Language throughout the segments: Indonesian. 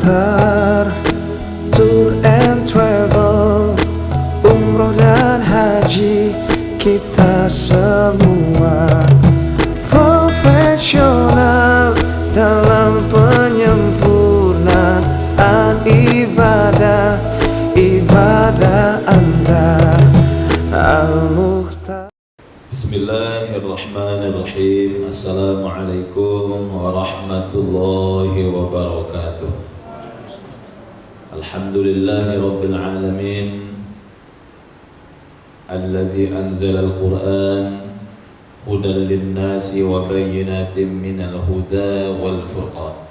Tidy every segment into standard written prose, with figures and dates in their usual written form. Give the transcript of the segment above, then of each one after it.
Al-Mukhtar Tour and Travel, umroh dan haji, kita semua profesional dalam penyempurnaan ibadah Anda. Al-Mukhtar. Bismillahirrahmanirrahim. Assalamualaikum warahmatullahi wabarakatuh. Alhamdulillahi rabbil alamin, alladzi anzala al-Qur'an hudan lin-nasi wa bayyinatin minal huda wal furqan.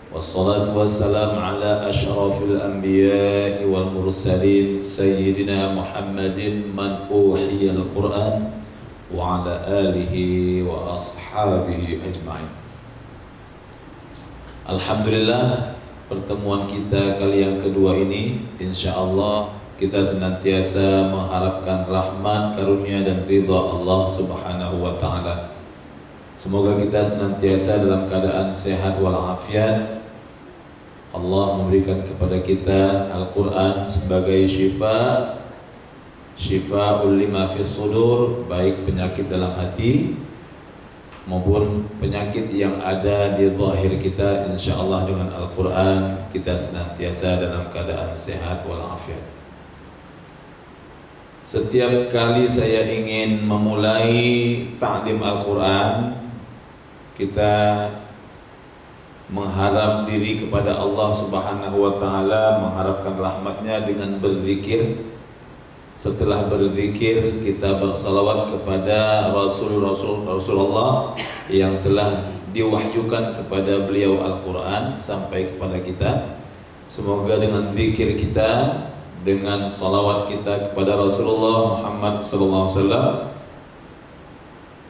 Wassalatu wassalamu ala asyrafil anbiya'i wal mursalin sayyidina Muhammadin man uhiyal Qur'an wa ala alihi wa ashabihi ajma'in. Alhamdulillah, pertemuan kita kali yang kedua ini insyaallah kita senantiasa mengharapkan rahmat, karunia dan ridha Allah Subhanahu wa taala. Semoga kita senantiasa dalam keadaan sehat walafiat. Allah memberikan kepada kita Al-Quran sebagai syifa'ul lima fis sudur, baik penyakit dalam hati maupun penyakit yang ada di zahir kita. InsyaAllah dengan Al-Quran kita senantiasa dalam keadaan sehat walafiat. Setiap kali saya ingin memulai ta'lim Al-Quran, kita mengharap diri kepada Allah Subhanahu wa taala, mengharapkan rahmatnya dengan berzikir. Setelah berzikir, kita bersalawat kepada Rasulullah yang telah diwahyukan kepada beliau Al-Quran sampai kepada kita. Semoga dengan zikir kita, dengan salawat kita kepada Rasulullah Muhammad SAW,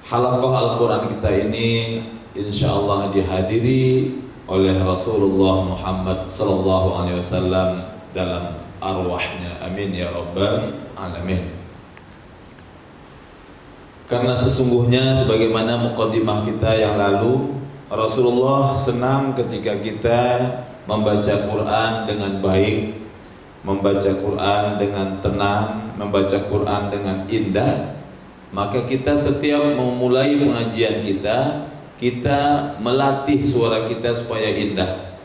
halaqah Al-Quran kita ini insyaallah dihadiri oleh Rasulullah Muhammad SAW dalam arwahnya. Amin ya rabbal alamin. Karena sesungguhnya sebagaimana muqaddimah kita yang lalu, Rasulullah senang ketika kita membaca Quran dengan baik, membaca Quran dengan tenang, membaca Quran dengan indah. Maka kita setiap memulai pengajian kita melatih suara kita supaya indah.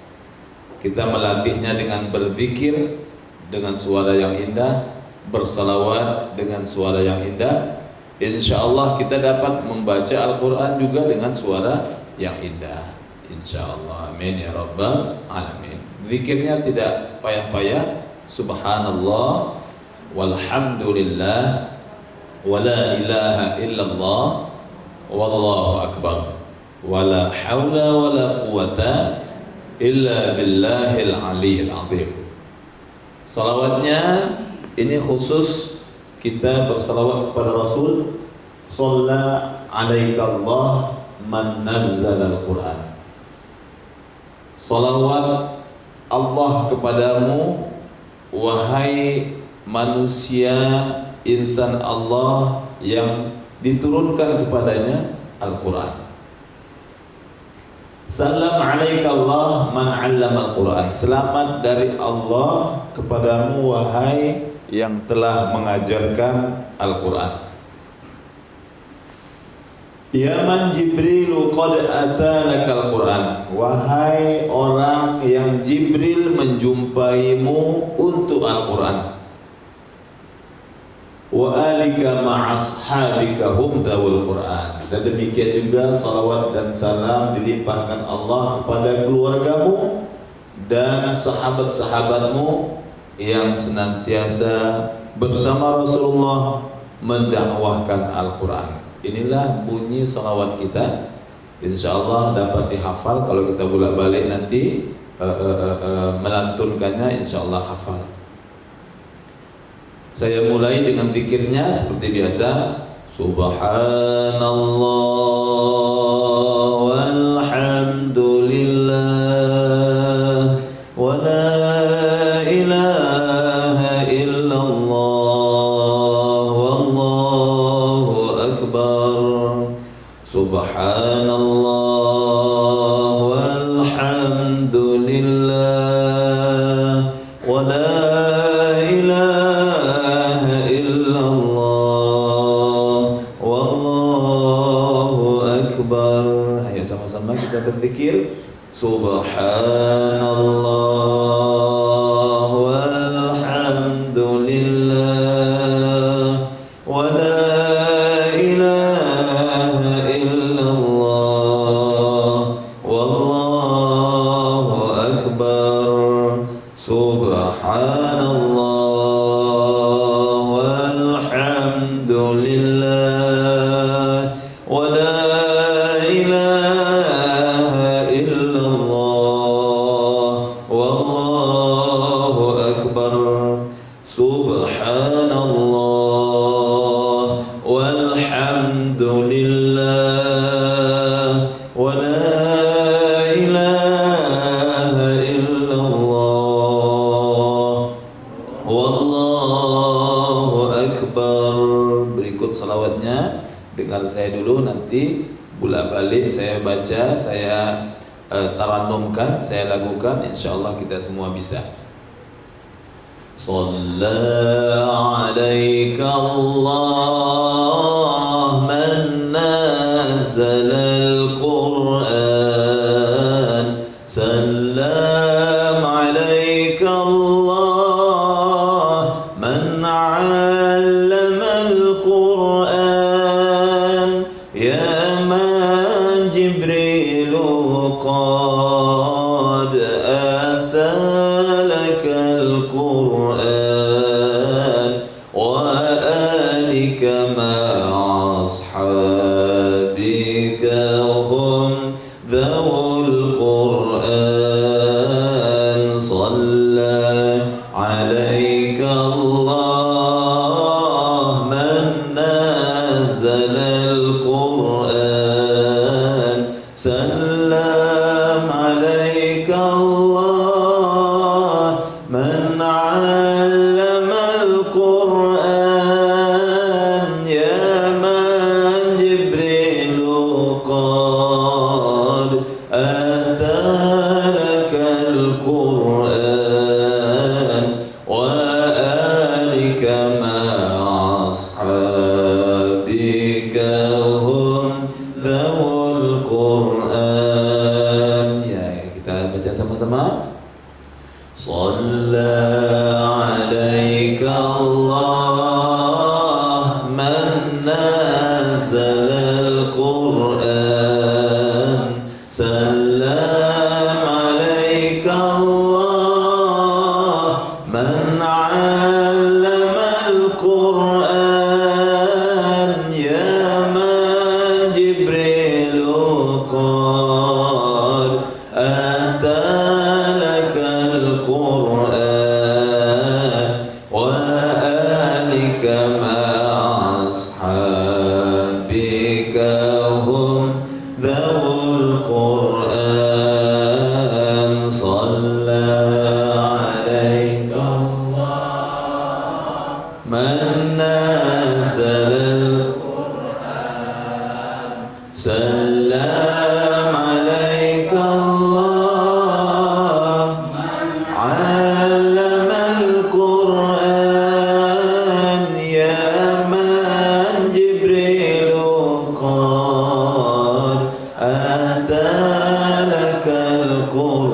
Kita melatihnya dengan berzikir dengan suara yang indah, bersalawat dengan suara yang indah. InsyaAllah kita dapat membaca Al-Quran juga dengan suara yang indah, InsyaAllah. Amin ya rabbal alamin. Zikirnya tidak payah-payah. Subhanallah walhamdulillah wala ilaha illallah wallahu akbar wala hawla wala quwata illa billahil aliyyil azim. Salawatnya ini khusus kita bersalawat kepada Rasul. Shalla alaika Allah man nazzala al-Quran. Salawat Allah kepadamu wahai manusia, insan Allah yang diturunkan kepadanya Al-Quran. Salam alaika Allah man 'allama al-Quran. Selamat dari Allah kepadamu wahai yang telah mengajarkan Al-Quran. Ya man Jibril qad atanaka al-Quran. Wahai orang yang Jibril menjumpaimu untuk Al-Quran. Wa alika ma'ashabika hum dawul Quran. Dan demikian juga salawat dan salam dilimpahkan Allah kepada keluargamu dan sahabat-sahabatmu yang senantiasa bersama Rasulullah mendakwahkan Al-Quran. Inilah bunyi salawat kita. InsyaAllah dapat dihafal. Kalau kita bolak-balik nanti melantunkannya, InsyaAllah hafal. Saya mulai dengan zikirnya seperti biasa. Subhanallah walhamdulillah wa la ilaha illallah wallahu akbar. Subhanallah walhamdulillah Subhanallah walhamdulillah wa la ilaha illallah wallahu akbar. Subhanallah walhamdulillah wa la ilaha illallah wallahu akbar. Subhanallah walhamdulillah wa la ilaha illallah wallahu akbar. Berikut salawatnya, dengar saya dulu, nanti bolak balik saya baca, saya tarannumkan, saya lakukan, insyaallah kita semua bisa. Shalla alaika Allah man nazzala al-Qur'an, sallam alaika Allah man 'allama al-Qur'an, ya man Jibrilu qad atalaka al-Qur'an wa alika ma'a ashabika hum dhawul Qur'an. Shalla alaika Allah man nazzala al-Qur'an, sallam alaika Allah man 'allama al-Qur'an, ya man Jibrilu qad atalaka al-Qur'an wa alika ma'a ashabika hum dhawul Qur'an. Ya, kita baca sama-sama. Shalla alaika Allah man nazzala al-Qur'an, sallam alaika Allah man 'allama al-Qur'an, ya man Jibrilu qad atalaka al-Qur'an wa alika ma'a ashabika hum dhawul Qur'an. Shalla alaika Allah man nazzala al-Qur'an, sallam alaika Allah man 'allama al-Qur'an, ya man Jibrilu qad atalaka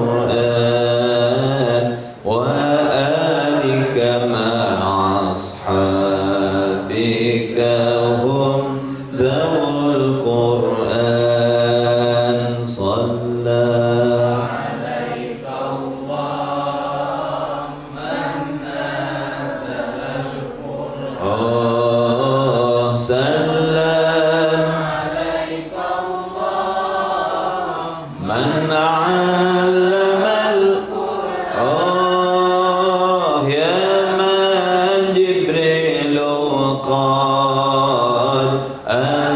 al-Qur'an wa alika ma'a ashabika hum dhawul Qur'an. Shalla alaika Allah man nazzala al-Qur'an, oh, sallam alaika Allah man 'allama al-Qur'an, oh, ya man Jibrilu qad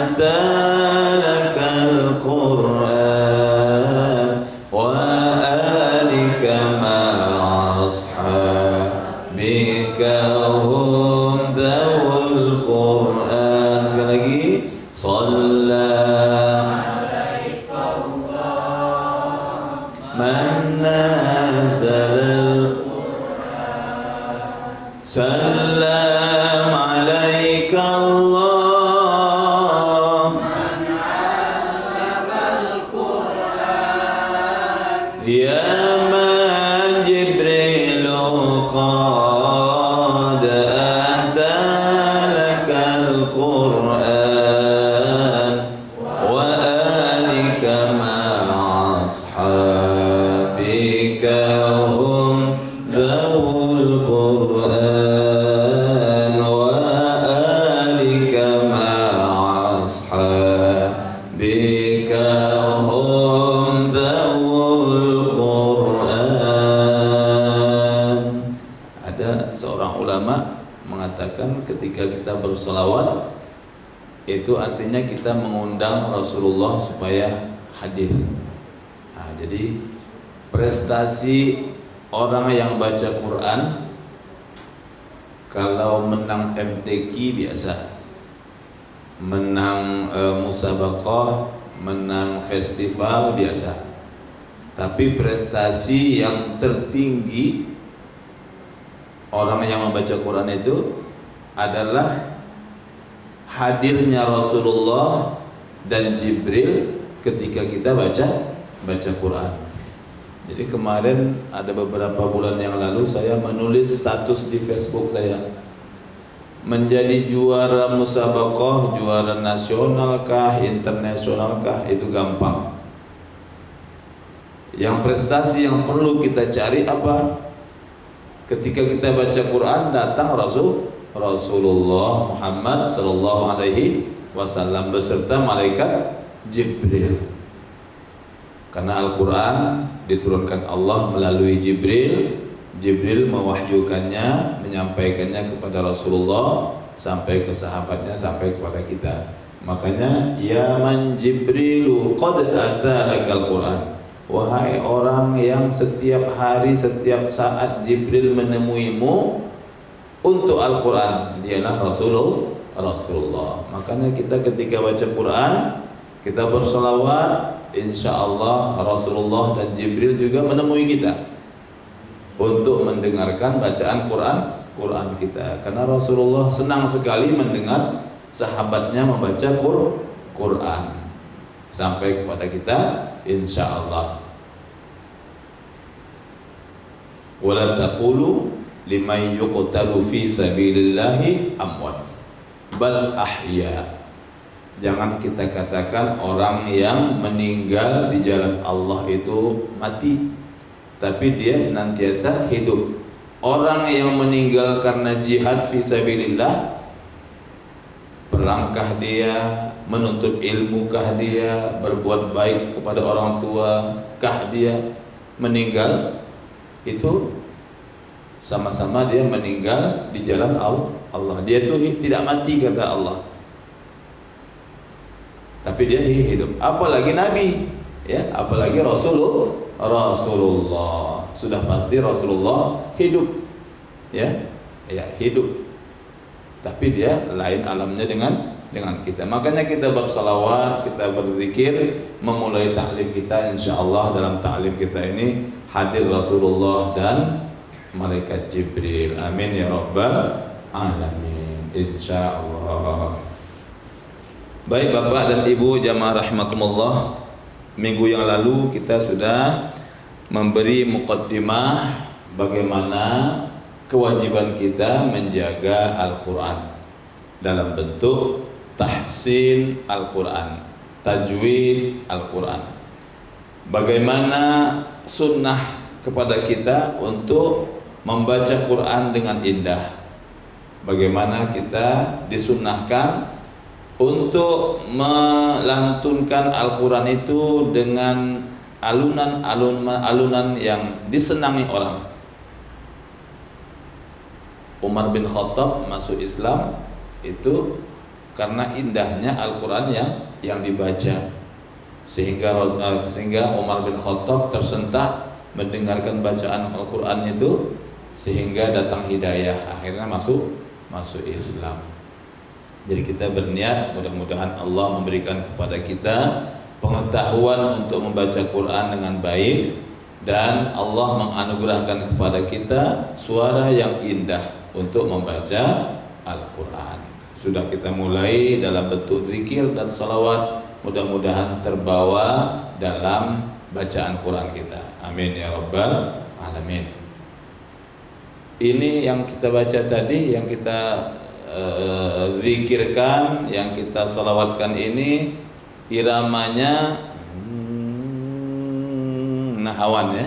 atalaka al-Qur'an wa alika ma'a ashabika hum dhawul Qur'an. Sekali lagi. Shalla alaika Allah man nazzala al-Qur'an, sallam alaika Allah man 'allama al-Qur'an, Ya man Jibrilu qad atalakal Qur'an wa alika ma'ashabika hum dhawul Qur'an wa alika ma'ashabika hum dhawul Qur'an. Ada seorang ulama mengatakan ketika kita berselawat itu artinya kita mengundang Rasulullah supaya hadir. Nah, jadi prestasi orang yang baca Quran kalau menang MTQ biasa, menang musabaqah, menang festival biasa. Tapi prestasi yang tertinggi orang yang membaca Quran itu adalah hadirnya Rasulullah dan Jibril ketika kita baca Quran. Jadi kemarin ada beberapa bulan yang lalu saya menulis status di Facebook saya, menjadi juara musabaqah, juara nasional kah, internasional kah, itu gampang. Yang prestasi yang perlu kita cari apa? Ketika kita baca Quran datang Rasulullah Muhammad sallallahu alaihi wasallam beserta malaikat Jibril. Karena Al-Quran diturunkan Allah melalui Jibril. Jibril mewahyukannya, menyampaikannya kepada Rasulullah sampai ke sahabatnya, sampai kepada kita. Makanya ya man Jibrilu qad ata'akal Quran. Wahai orang yang setiap hari, setiap saat Jibril menemuimu untuk Al-Quran, dialah Rasulullah. Makanya kita ketika baca Quran, kita berselawat, insya Allah Rasulullah dan Jibril juga menemui kita untuk mendengarkan bacaan Quran kita. Karena Rasulullah senang sekali mendengar sahabatnya membaca Quran sampai kepada kita, insya Allah. Wala taqulu liman yuqtalu fi sabilillahi amwat bal ahya. Jangan kita katakan orang yang meninggal di jalan Allah itu mati, tapi dia senantiasa hidup. Orang yang meninggal karena jihad fi sabilillah, perangkah dia, menuntut ilmukah dia, berbuat baik kepada orang tua kah dia, meninggal itu sama-sama dia meninggal di jalan Allah. Dia itu tidak mati kata Allah, tapi dia hidup. Apalagi Nabi, ya, apalagi Rasulullah. Sudah pasti Rasulullah hidup, ya hidup. Tapi dia lain alamnya dengan kita. Makanya kita bersalawat, kita berzikir, memulai ta'lim kita. Insya Allah dalam ta'lim kita ini hadir Rasulullah dan malaikat Jibril. Amin ya rabbal alamin. Insya Allah. Baik Bapak dan Ibu jamaah rahimakumullah, minggu yang lalu kita sudah memberi muqaddimah bagaimana kewajiban kita menjaga Al-Quran dalam bentuk tahsin Al-Quran, tajwid Al-Quran. Bagaimana sunnah kepada kita untuk membaca Quran dengan indah. Bagaimana kita disunnahkan untuk melantunkan Al-Quran itu dengan alunan yang disenangi orang. Umar bin Khattab masuk Islam itu karena indahnya Al-Quran yang dibaca, sehingga Umar bin Khattab tersentak mendengarkan bacaan Al-Quran itu, sehingga datang hidayah, akhirnya masuk Islam. Jadi kita berniat mudah-mudahan Allah memberikan kepada kita pengetahuan untuk membaca Quran dengan baik, dan Allah menganugerahkan kepada kita suara yang indah untuk membaca Al-Quran. Sudah kita mulai dalam bentuk zikir dan salawat, mudah-mudahan terbawa dalam bacaan Quran kita. Amin ya rabbal alamin. Ini yang kita baca tadi, yang kita zikirkan, yang kita salawatkan ini iramanya nahawan ya.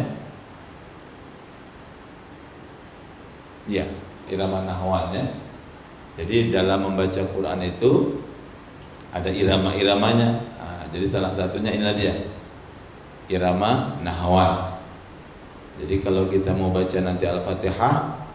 Ya, irama nahawan ya. Jadi dalam membaca Quran itu ada irama-iramanya. Nah, jadi salah satunya inilah dia, irama nahawan. Jadi kalau kita mau baca nanti Al-Fatihah,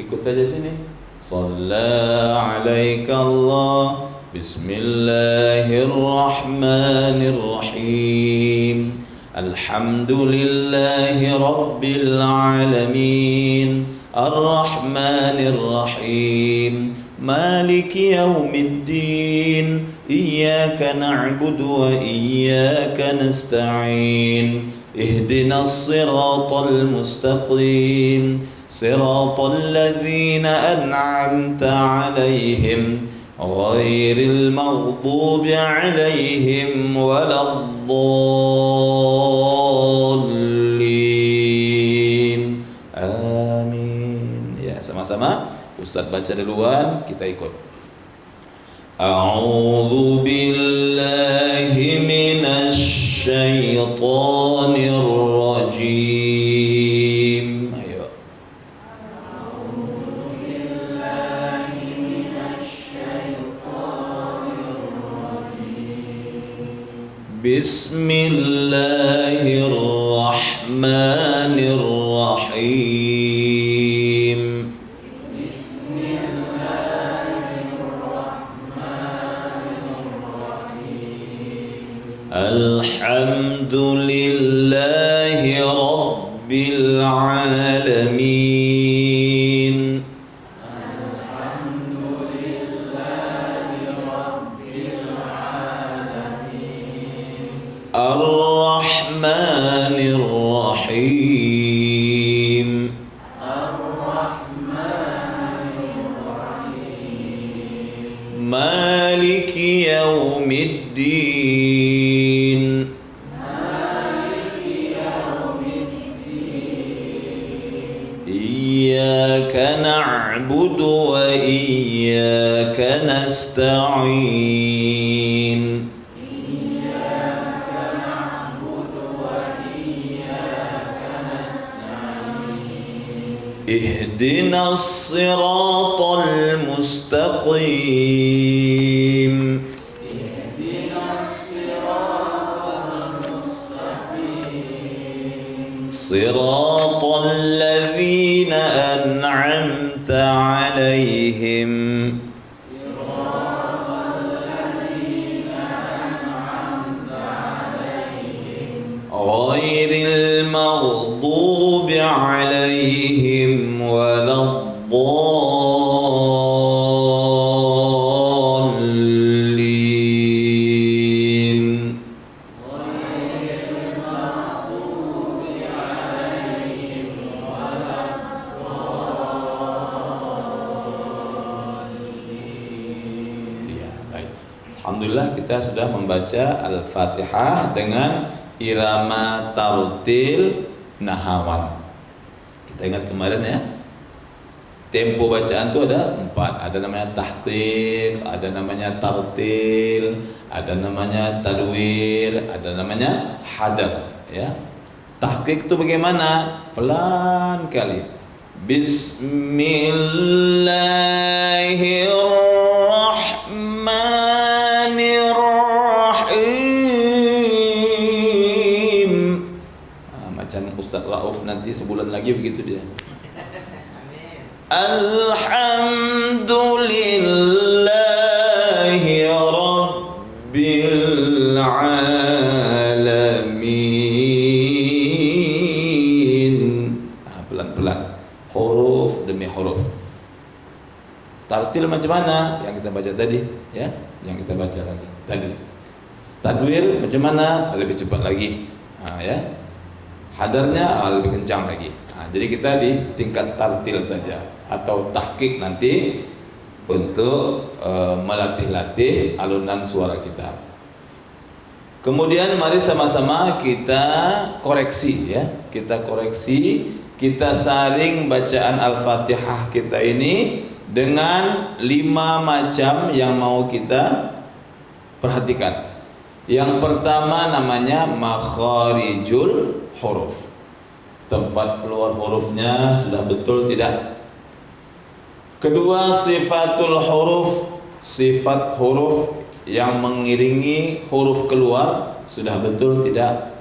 ikut aja sini. Shalla alaika Allah, Bismillahirrahmanirrahim, Alhamdulillahi Rabbil Alamin, Ar-Rahmanir-Rahim, Maliki Yawmiddin, Iyyaka na'budu wa iyyaka nasta'in, Ihdinas siratal mustaqim, Siratal ladzina an'amta 'alaihim, Ghairil maghdubi 'alaihim waladdallin. Amin. Ya, sama-sama Ustaz baca duluan, kita ikut. A'udzu billahi minasy syaithanir rajim. Ayo. A'udzu billahi minasy syaithanir rajim. Bismillahirrahmanirrahim. Alhamdulillahi Rabbil Alamin. Alhamdulillahi Rabbil Alamin. Ar-Rahmanir Rahim. Ar-Rahmanir Rahim. Maliki Yawmiddin. Iyyaka na'budu wa iyyaka nasta'in. Iyyaka na'budu wa iyyaka nasta'in. Ihdinas siratal mustaqim. Ihdinas siratal mustaqim. Siratal ladzina an'amta 'alaihim. Ghairil maghdubi 'alaihim waladdallin. Alhamdulillah kita sudah membaca Al-Fatihah dengan irama tartil nahawan. Kita ingat kemarin ya, tempo bacaan itu ada 4. Ada namanya tahqiq, ada namanya tartil, ada namanya tadwir, ada namanya hadar ya. Tahqiq itu bagaimana? Pelan kali. Bismillahirrahmanirrahim. Macam Ustaz Rauf nanti sebulan lagi begitu dia. Alhamdulillahi Rabbil Alamin. Pelan-pelan, huruf demi huruf. Tartil macam mana? Yang kita baca tadi ya, yang kita baca lagi tadi. Tadwir macam mana? Lebih cepat lagi ya. Hadarnya lebih kencang lagi. Jadi kita di tingkat tartil saja, atau tahqiq nanti untuk melatih-latih alunan suara kita. Kemudian mari sama-sama kita koreksi ya. Kita koreksi, kita saring bacaan Al-Fatihah kita ini dengan 5 macam yang mau kita perhatikan. Yang pertama namanya makharijul huruf. Tempat keluar hurufnya sudah betul tidak? Kedua, sifatul huruf, sifat huruf yang mengiringi huruf keluar sudah betul tidak?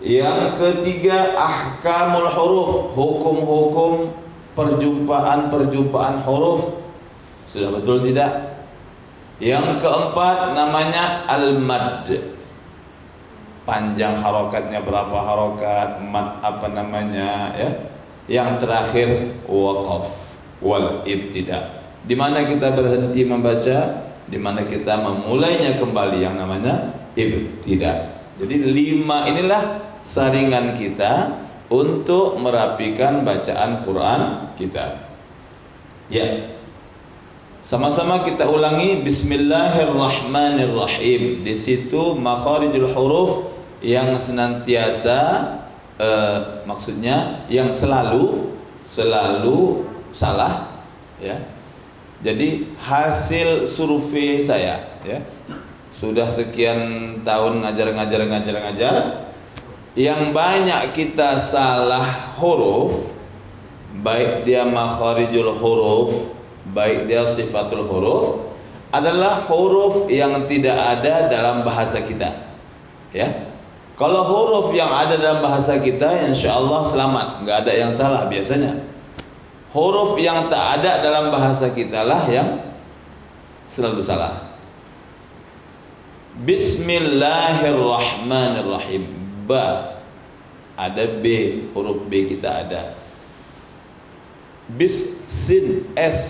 Yang ketiga, ahkamul huruf, hukum-hukum perjumpaan huruf sudah betul tidak? Yang keempat namanya al-mad, panjang harokatnya berapa harokat, mad apa namanya ya. Yang terakhir waqaf wal ibtida, di mana kita berhenti membaca, di mana kita memulainya kembali yang namanya ibtida. Jadi 5 inilah saringan kita untuk merapikan bacaan Quran kita. Ya. Sama-sama kita ulangi Bismillahirrahmanirrahim. Di situ makharijul huruf yang senantiasa maksudnya yang selalu salah ya. Jadi hasil survei saya ya, sudah sekian tahun ngajar, yang banyak kita salah huruf, baik dia makharijul huruf, baik dia sifatul huruf, adalah huruf yang tidak ada dalam bahasa kita ya. Kalau huruf yang ada dalam bahasa kita, insya Allah selamat, nggak ada yang salah biasanya. Huruf yang tak ada dalam bahasa kita lah yang selalu salah. Bismillahirrahmanirrahim. Ba, ada B, huruf B kita ada. Sin, S,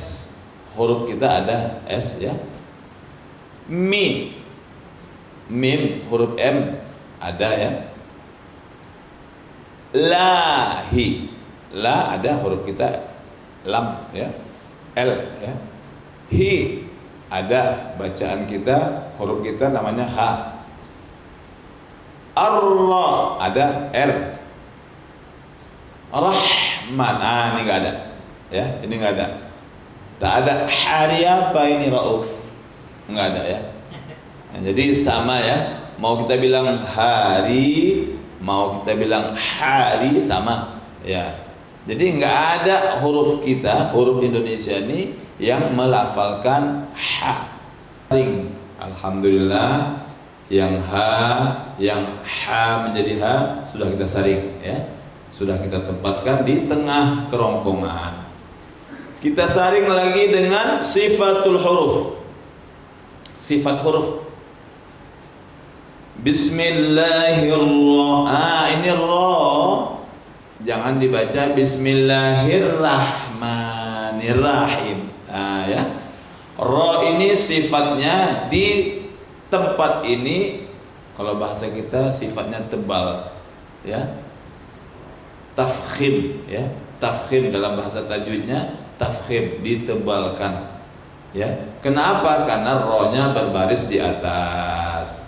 huruf kita ada S ya. Mim, huruf M ada ya. Lahi, la ada huruf kita lam ya, L ya. Hi, ada bacaan kita, huruf kita namanya H. Ar-ra, ada R. Rahman, ini nggak ada ya, ini nggak ada. Tak ada. Hari apa ini Rauf, nggak ada ya. Nah, jadi sama ya, mau kita bilang hari, mau kita bilang hari, sama ya. Jadi nggak ada huruf kita, huruf Indonesia ini yang melafalkan ha. Alhamdulillah, yang ha, yang ha menjadi ha sudah kita saring ya, sudah kita tempatkan di tengah kerongkongan. Kita saring lagi dengan sifatul huruf. Sifat huruf. Bismillahirrahmanirrahim. Ini ra, jangan dibaca Bismillahirrahmanirrahim. Ya. Ra ini sifatnya di tempat ini, kalau bahasa kita sifatnya tebal, ya. Tafkhim, ya. Tafkhim dalam bahasa tajwidnya tafkhim, ditebalkan. Ya. Kenapa? Karena ra-nya berbaris di atas.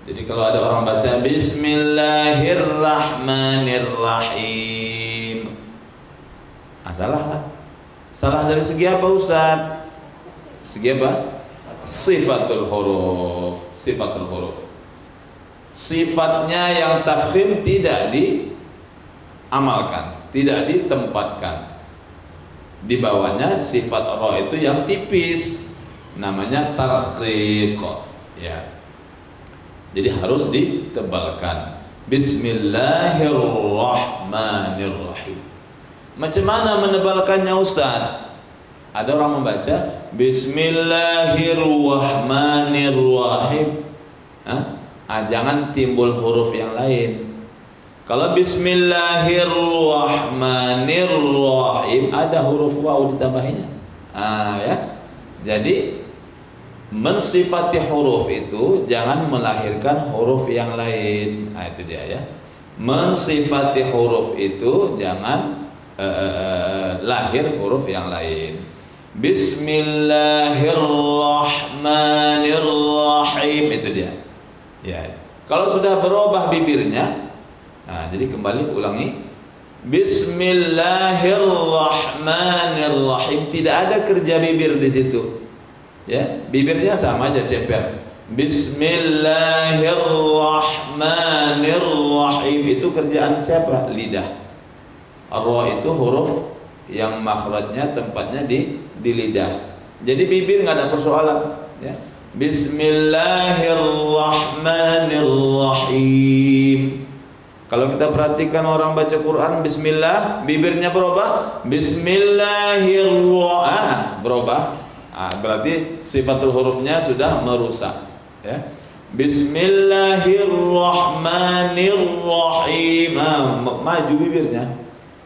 Jadi kalau ada orang baca Bismillahirrahmanirrahim, salah lah. Salah dari segi apa Ustaz? Segi apa? Sifatul huruf. Sifatul huruf. Sifatnya yang tafkhim tidak diamalkan, tidak ditempatkan. Di bawahnya sifat ra itu yang tipis, namanya tarqiq, ya. Jadi harus ditebalkan. Bismillahirrahmanirrahim. Macam mana menebalkannya Ustaz? Ada orang membaca Bismillahirrahmanirrahim. Jangan timbul huruf yang lain. Kalau Bismillahirrahmanirrahim ada huruf waw ditambahinya. Ya. Jadi mensifati huruf itu jangan melahirkan huruf yang lain. Itu dia ya. Mensifati huruf itu jangan lahir huruf yang lain. Bismillahirrahmanirrahim, itu dia. Ya. Kalau sudah berubah bibirnya, nah, jadi kembali ulangi. Bismillahirrahmanirrahim. Tidak ada kerja bibir di situ. Ya, bibirnya sama aja ceper. Bismillahirrahmanirrahim. Itu kerjaan siapa? Lidah. Ra itu huruf yang makhrajnya tempatnya di lidah. Jadi bibir nggak ada persoalan. Ya. Bismillahirrahmanirrahim. Kalau kita perhatikan orang baca Quran, Bismillah, bibirnya berubah, Bismillahirrahmanirrahim, berubah. Berarti sifatul hurufnya sudah merusak. Ya. Bismillahirrahmanirrahim.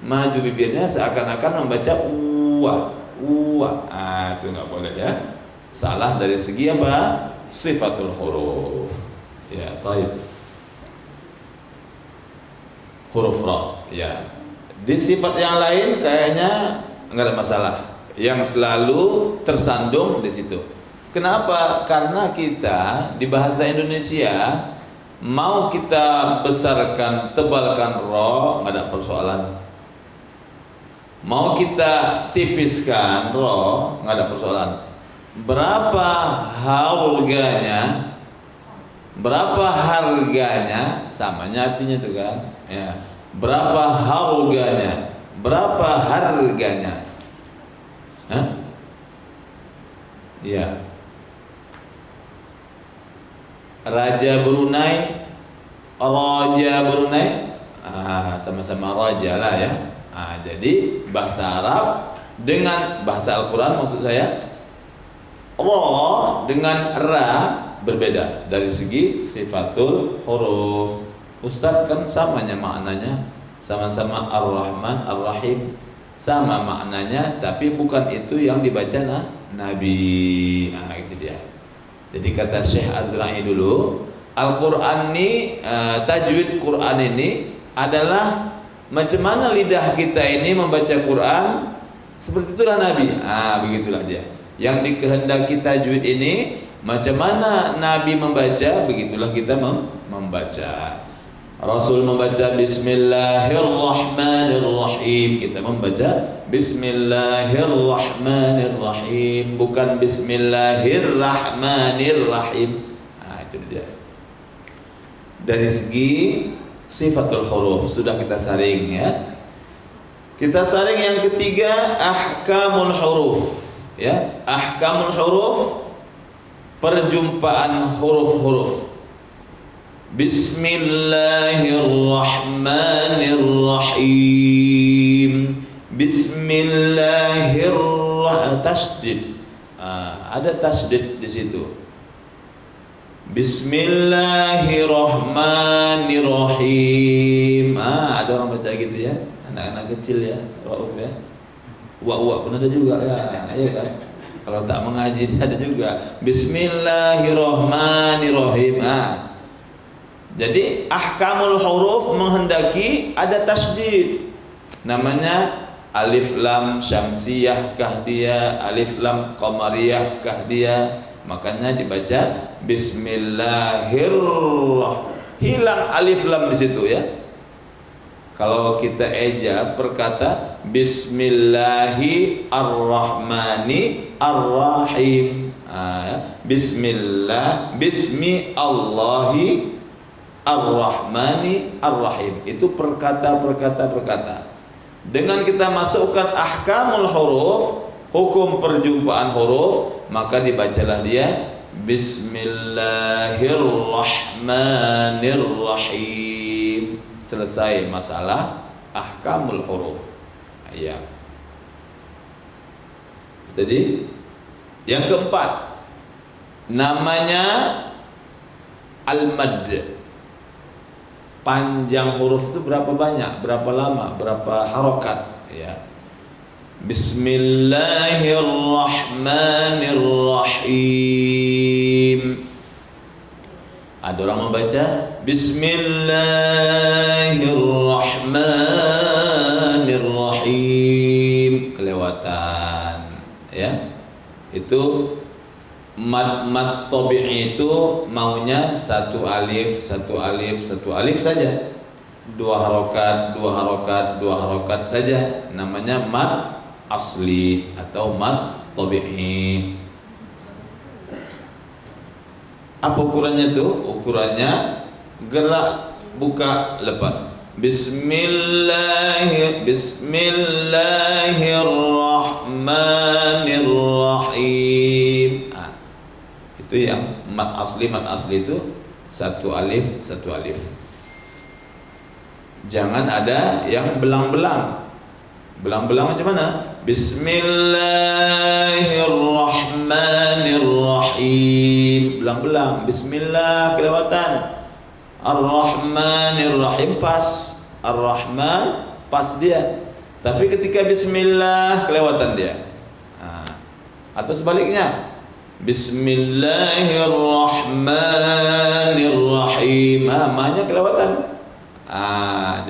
Maju bibirnya seakan-akan membaca uwa. Itu nggak boleh ya. Salah dari segi apa? Sifatul huruf. Ya, baik. Huruf ra. Ya. Di sifat yang lain kayaknya nggak ada masalah. Yang selalu tersandung di situ. Kenapa? Karena kita di bahasa Indonesia mau kita besarkan, tebalkan ra, nggak ada persoalan. Mau kita tipiskan ra, nggak ada persoalan. Berapa harganya? Berapa harganya? Samanya artinya itu kan. Ya. Berapa harganya? Berapa harganya? Hah? Ya. Raja Brunei, sama-sama raja lah ya. Jadi bahasa Arab dengan bahasa Al-Quran maksud saya, ra dengan ra berbeda dari segi sifatul huruf. Ustadz kan samanya maknanya, sama-sama Ar-Rahman Ar-Rahim, sama maknanya, tapi bukan itu yang dibaca Nabi. Itu dia. Jadi kata Syekh Azra'i dulu, Al-Quran ini, tajwid Quran ini adalah macam mana lidah kita ini membaca Quran, seperti itulah Nabi. Begitulah dia. Yang dikehendaki tajwid ini, macam mana Nabi membaca, begitulah kita membaca. Rasul membaca Bismillahirrahmanirrahim, kita membaca Bismillahirrahmanirrahim, bukan Bismillahirrahmanirrahim. Itu dia. Dari segi sifatul huruf sudah kita saring ya. Kita saring yang ketiga, ahkamul huruf. Ya, ahkamul huruf, perjumpaan huruf-huruf. Bismillahirrahmanirrahim. Bismillahirrahmanirrahim. Tasdid. Ada tasdid di situ. Bismillahirrahmanirrahim. Ada orang baca gitu ya, anak-anak kecil ya, Rauf ya. Uak pun ada juga ya, iya kan? Kalau tak mengaji ada juga. Bismillahirrahmanirrahim. Jadi ahkamul huruf menghendaki ada tasdid. Namanya alif lam syamsiyah kah dia, alif lam qamariyah kah dia. Makanya dibaca Bismillahirrahmanirrahim. Hilang alif lam di situ ya. Kalau kita eja perkata Bismillahirrahmanirrahim. Bismillah, bismi Allahi Ar-Rahmani Ar-Rahim. Itu perkata. Dengan kita masukkan ahkamul huruf, hukum perjumpaan huruf, maka dibacalah dia Bismillahirrahmanirrahim. Selesai masalah ahkamul huruf. Ya. Jadi yang keempat namanya al-mad. Panjang huruf itu berapa banyak, berapa lama, berapa harokat ya. Bismillahirrahmanirrahim. Ada orang membaca Bismillahirrahmanirrahim, kelewatan ya. Itu Mad tabi'i itu maunya satu alif saja, dua harokat saja, namanya mad asli atau mad tabi'i. Apa ukurannya tuh? Ukurannya gerak, buka, lepas. Bismillahirrahmanirrahim. Itu yang mad asli itu satu alif. Jangan ada yang belang-belang macam mana? Bismillahirrahmanirrahim, belang-belang. Bismillah kelewatan, Ar-Rahmanirrahim pas, Ar-Rahman pas dia, tapi ketika Bismillah kelewatan dia. Atau sebaliknya, Bismillahirrahmanirrahim, ma-nya kelewatan.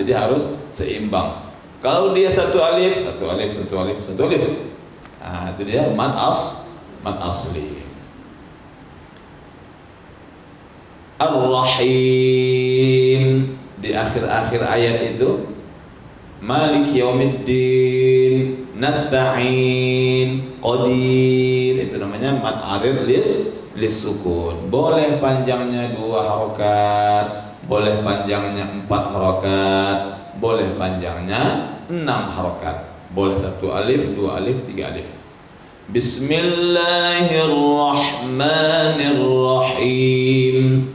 Jadi harus seimbang. Kalau dia satu alif. Itu dia mad asli. Ar-Rahim di akhir ayat itu, Maliki yaumiddin, nasta'in, qadir, itu namanya mad arid lis sukun. Boleh panjangnya 2 harokat, boleh panjangnya 4 harokat, boleh panjangnya 6 harokat, boleh 1 alif, 2 alif, 3 alif. Bismillahirrahmanirrahim.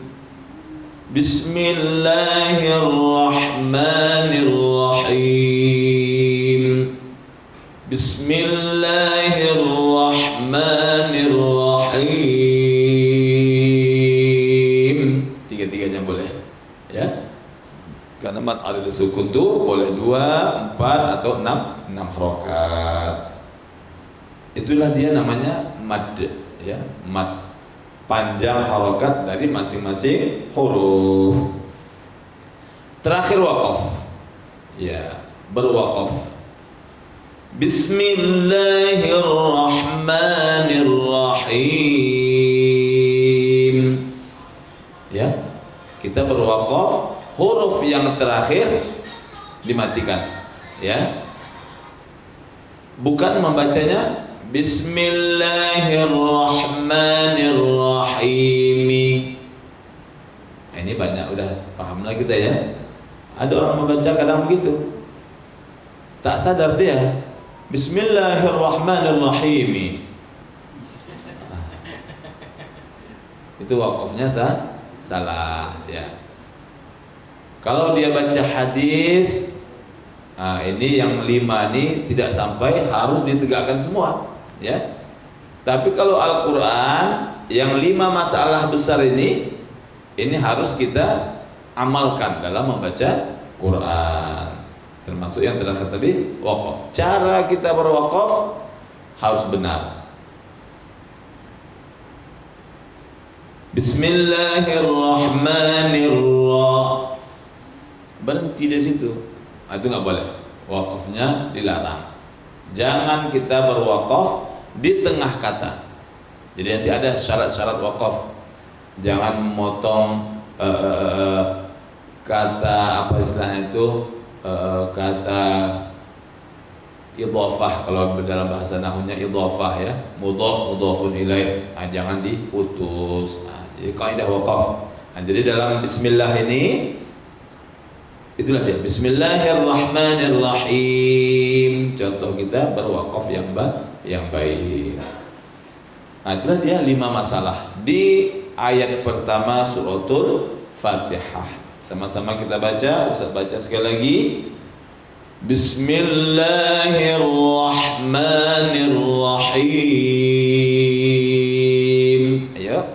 Bismillahirrahmanirrahim. Bismillahirrahmanirrahim. Tiga-tiganya boleh, ya. Karena mad arid sukun tuh boleh 2, 4 atau 6 harokat. Itulah dia namanya mad, ya, mad. Panjang harokat dari masing-masing huruf. Terakhir waqaf, ya, berwaqaf. Bismillahirrahmanirrahim. Ya, kita berwaqaf, huruf yang terakhir dimatikan, ya. Bukan membacanya Bismillahirrahmanirrahim. Ini banyak udah paham lah kita, ya. Ada orang membaca kadang begitu, tak sadar dia Bismillahirrahmanirrahim. Itu wakafnya salah, ya. Kalau dia baca hadis, ini yang 5 ini tidak sampai harus ditegakkan semua, ya. Tapi kalau Al-Quran yang 5 masalah besar ini harus kita amalkan dalam membaca Quran. Termasuk yang terakhir tadi, wakaf. Cara kita berwakaf harus benar. Bismillahirrahmanirrahim. Berhenti di situ. Itu nggak boleh. Wakafnya dilarang. Jangan kita berwakaf di tengah kata. Jadi nanti ada syarat-syarat wakaf. Jangan memotong kata apa istilahnya itu, kata idhafah. Kalau dalam bahasa nahwunya idhafah, ya, mudhafun ilaih. Jangan diputus. Jadi kaidah wakaf. Jadi dalam bismillah ini, itulah dia, Bismillahirrahmanirrahim. Contoh kita berwakaf yang baik. Itulah dia 5 masalah di ayat pertama suratul Fatihah. Sama-sama kita baca. Ustaz baca sekali lagi. Bismillahirrahmanirrahim. Ayo.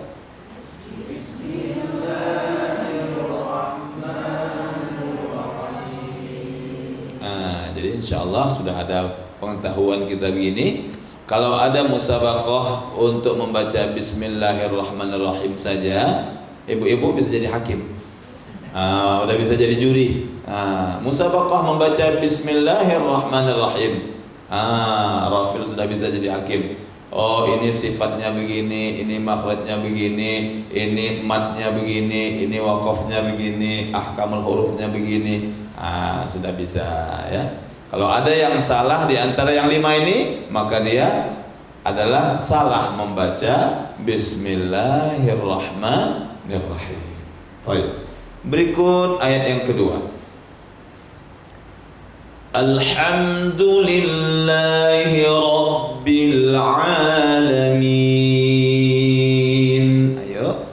Jadi insyaallah sudah ada pengetahuan kita begini. Kalau ada musabaqah untuk membaca Bismillahirrahmanirrahim saja, ibu-ibu bisa jadi hakim. Udah bisa jadi juri. Musabaqah membaca Bismillahirrahmanirrahim. Rafil sudah bisa jadi hakim. Oh ini sifatnya begini, ini makhrajnya begini, ini matnya begini, ini wakafnya begini, ahkamul hurufnya begini. Sudah bisa ya. Kalau ada yang salah di antara yang 5 ini, maka dia adalah salah membaca Bismillahirrahmanirrahim. Baik. Berikut ayat yang kedua. Alhamdulillahi Rabbil Alamin. Ayo.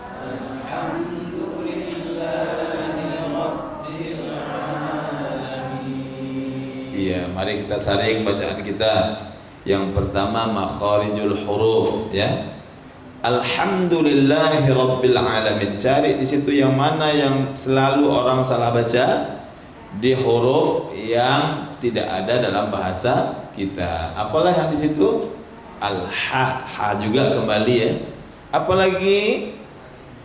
Alhamdulillahi Rabbil Alamin. Iya, mari kita saring bacaan kita. Yang pertama makharijul huruf ya. Alhamdulillahi Rabbil Alamin. Cari di situ yang mana yang selalu orang salah baca, di huruf yang tidak ada dalam bahasa kita. Apalah yang di situ? Al-ha, ha juga kembali ya. Apalagi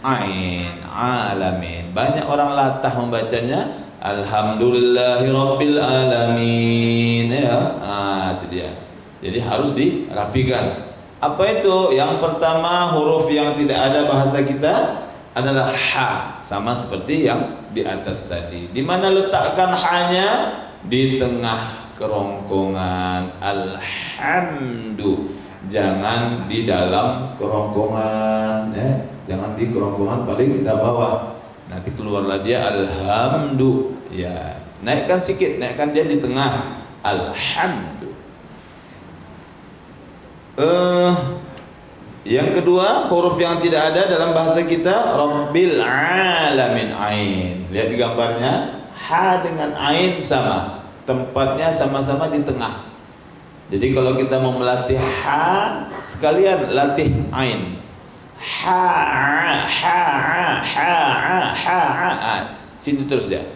ain, alamin. Banyak orang latah membacanya Alhamdulillahi Rabbil Alamin ya. Itu dia. Jadi harus dirapikan. Apa itu? Yang pertama huruf yang tidak ada bahasa kita adalah ha, sama seperti yang di atas tadi. Di mana letakkan ha-nya? Di tengah kerongkongan. Alhamdu. Jangan di dalam kerongkongan ya. Jangan di kerongkongan paling bawah. Nanti keluarlah dia alhamdu ya. Naikkan sikit, naikkan dia di tengah. Alhamdu. Yang kedua, huruf yang tidak ada dalam bahasa kita Rabbil Alamin, ain. Lihat di gambarnya, ha dengan ain sama, tempatnya sama-sama di tengah. Jadi kalau kita mau melatih ha, sekalian latih ain. Ha, sini terus dia.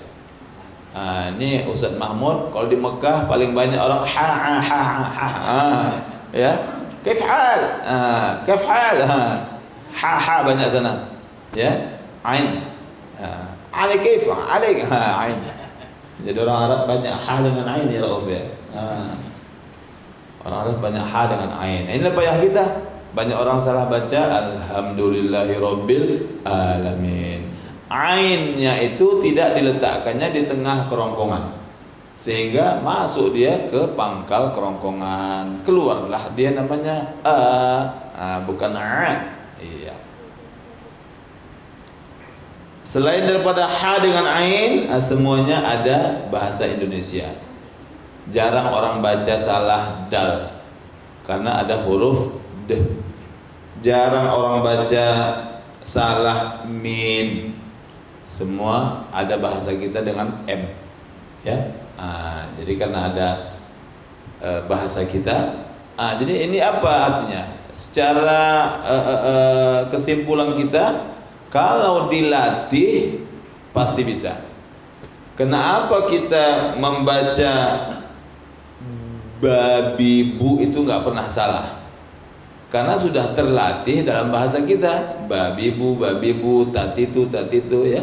Ini Ustaz Mahmud kalau di Mekah paling banyak orang ha. Ya. Kaif hal? Kaif hal? Ha banyak sana. Ya. Ain. Ali kaif? Ali ain. Jadi orang Arab banyak ha dengan ain ya Rauf ya. Orang Arab banyak ha dengan ain. Inilah payah kita. Banyak orang salah baca Alhamdulillahi Rabbil Alamin. Ainnya itu tidak diletakkannya di tengah kerongkongan, sehingga masuk dia ke pangkal kerongkongan, keluarlah dia namanya bukan a. Iya. Selain daripada ha dengan ain, semuanya ada bahasa Indonesia. Jarang orang baca salah dal karena ada huruf d. Jarang orang baca salah min. Semua ada bahasa kita dengan m. Ya. Jadi karena ada bahasa kita, jadi ini apa artinya? Secara kesimpulan kita, kalau dilatih pasti bisa. Kenapa kita membaca babi bu itu nggak pernah salah? Karena sudah terlatih dalam bahasa kita. Babi bu, tatitu ya.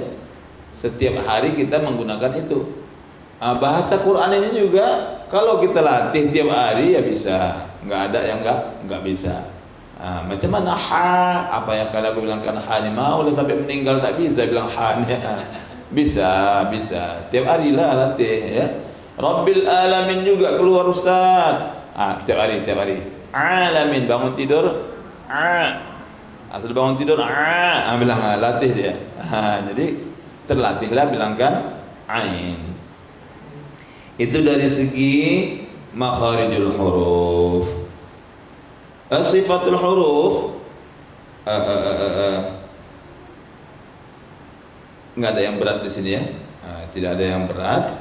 Setiap hari kita menggunakan itu. Bahasa Quran ini juga kalau kita latih tiap hari ya bisa. Nggak ada yang nggak bisa. Macam mana ha? Apa yang kalian aku bilangkan ha ni mau udah sampai meninggal tak bisa bilang ha ni. Bisa. Tiap hari lah latih ya. Rabbil Alamin juga keluar Ustaz. Tiap hari. Alamin bangun tidur. Asal bangun tidur bilang latih dia. Jadi terlatihlah bilangkan ain. Itu dari segi makharijul huruf. Sifatul huruf nggak ada yang berat di sini ya. Tidak ada yang berat.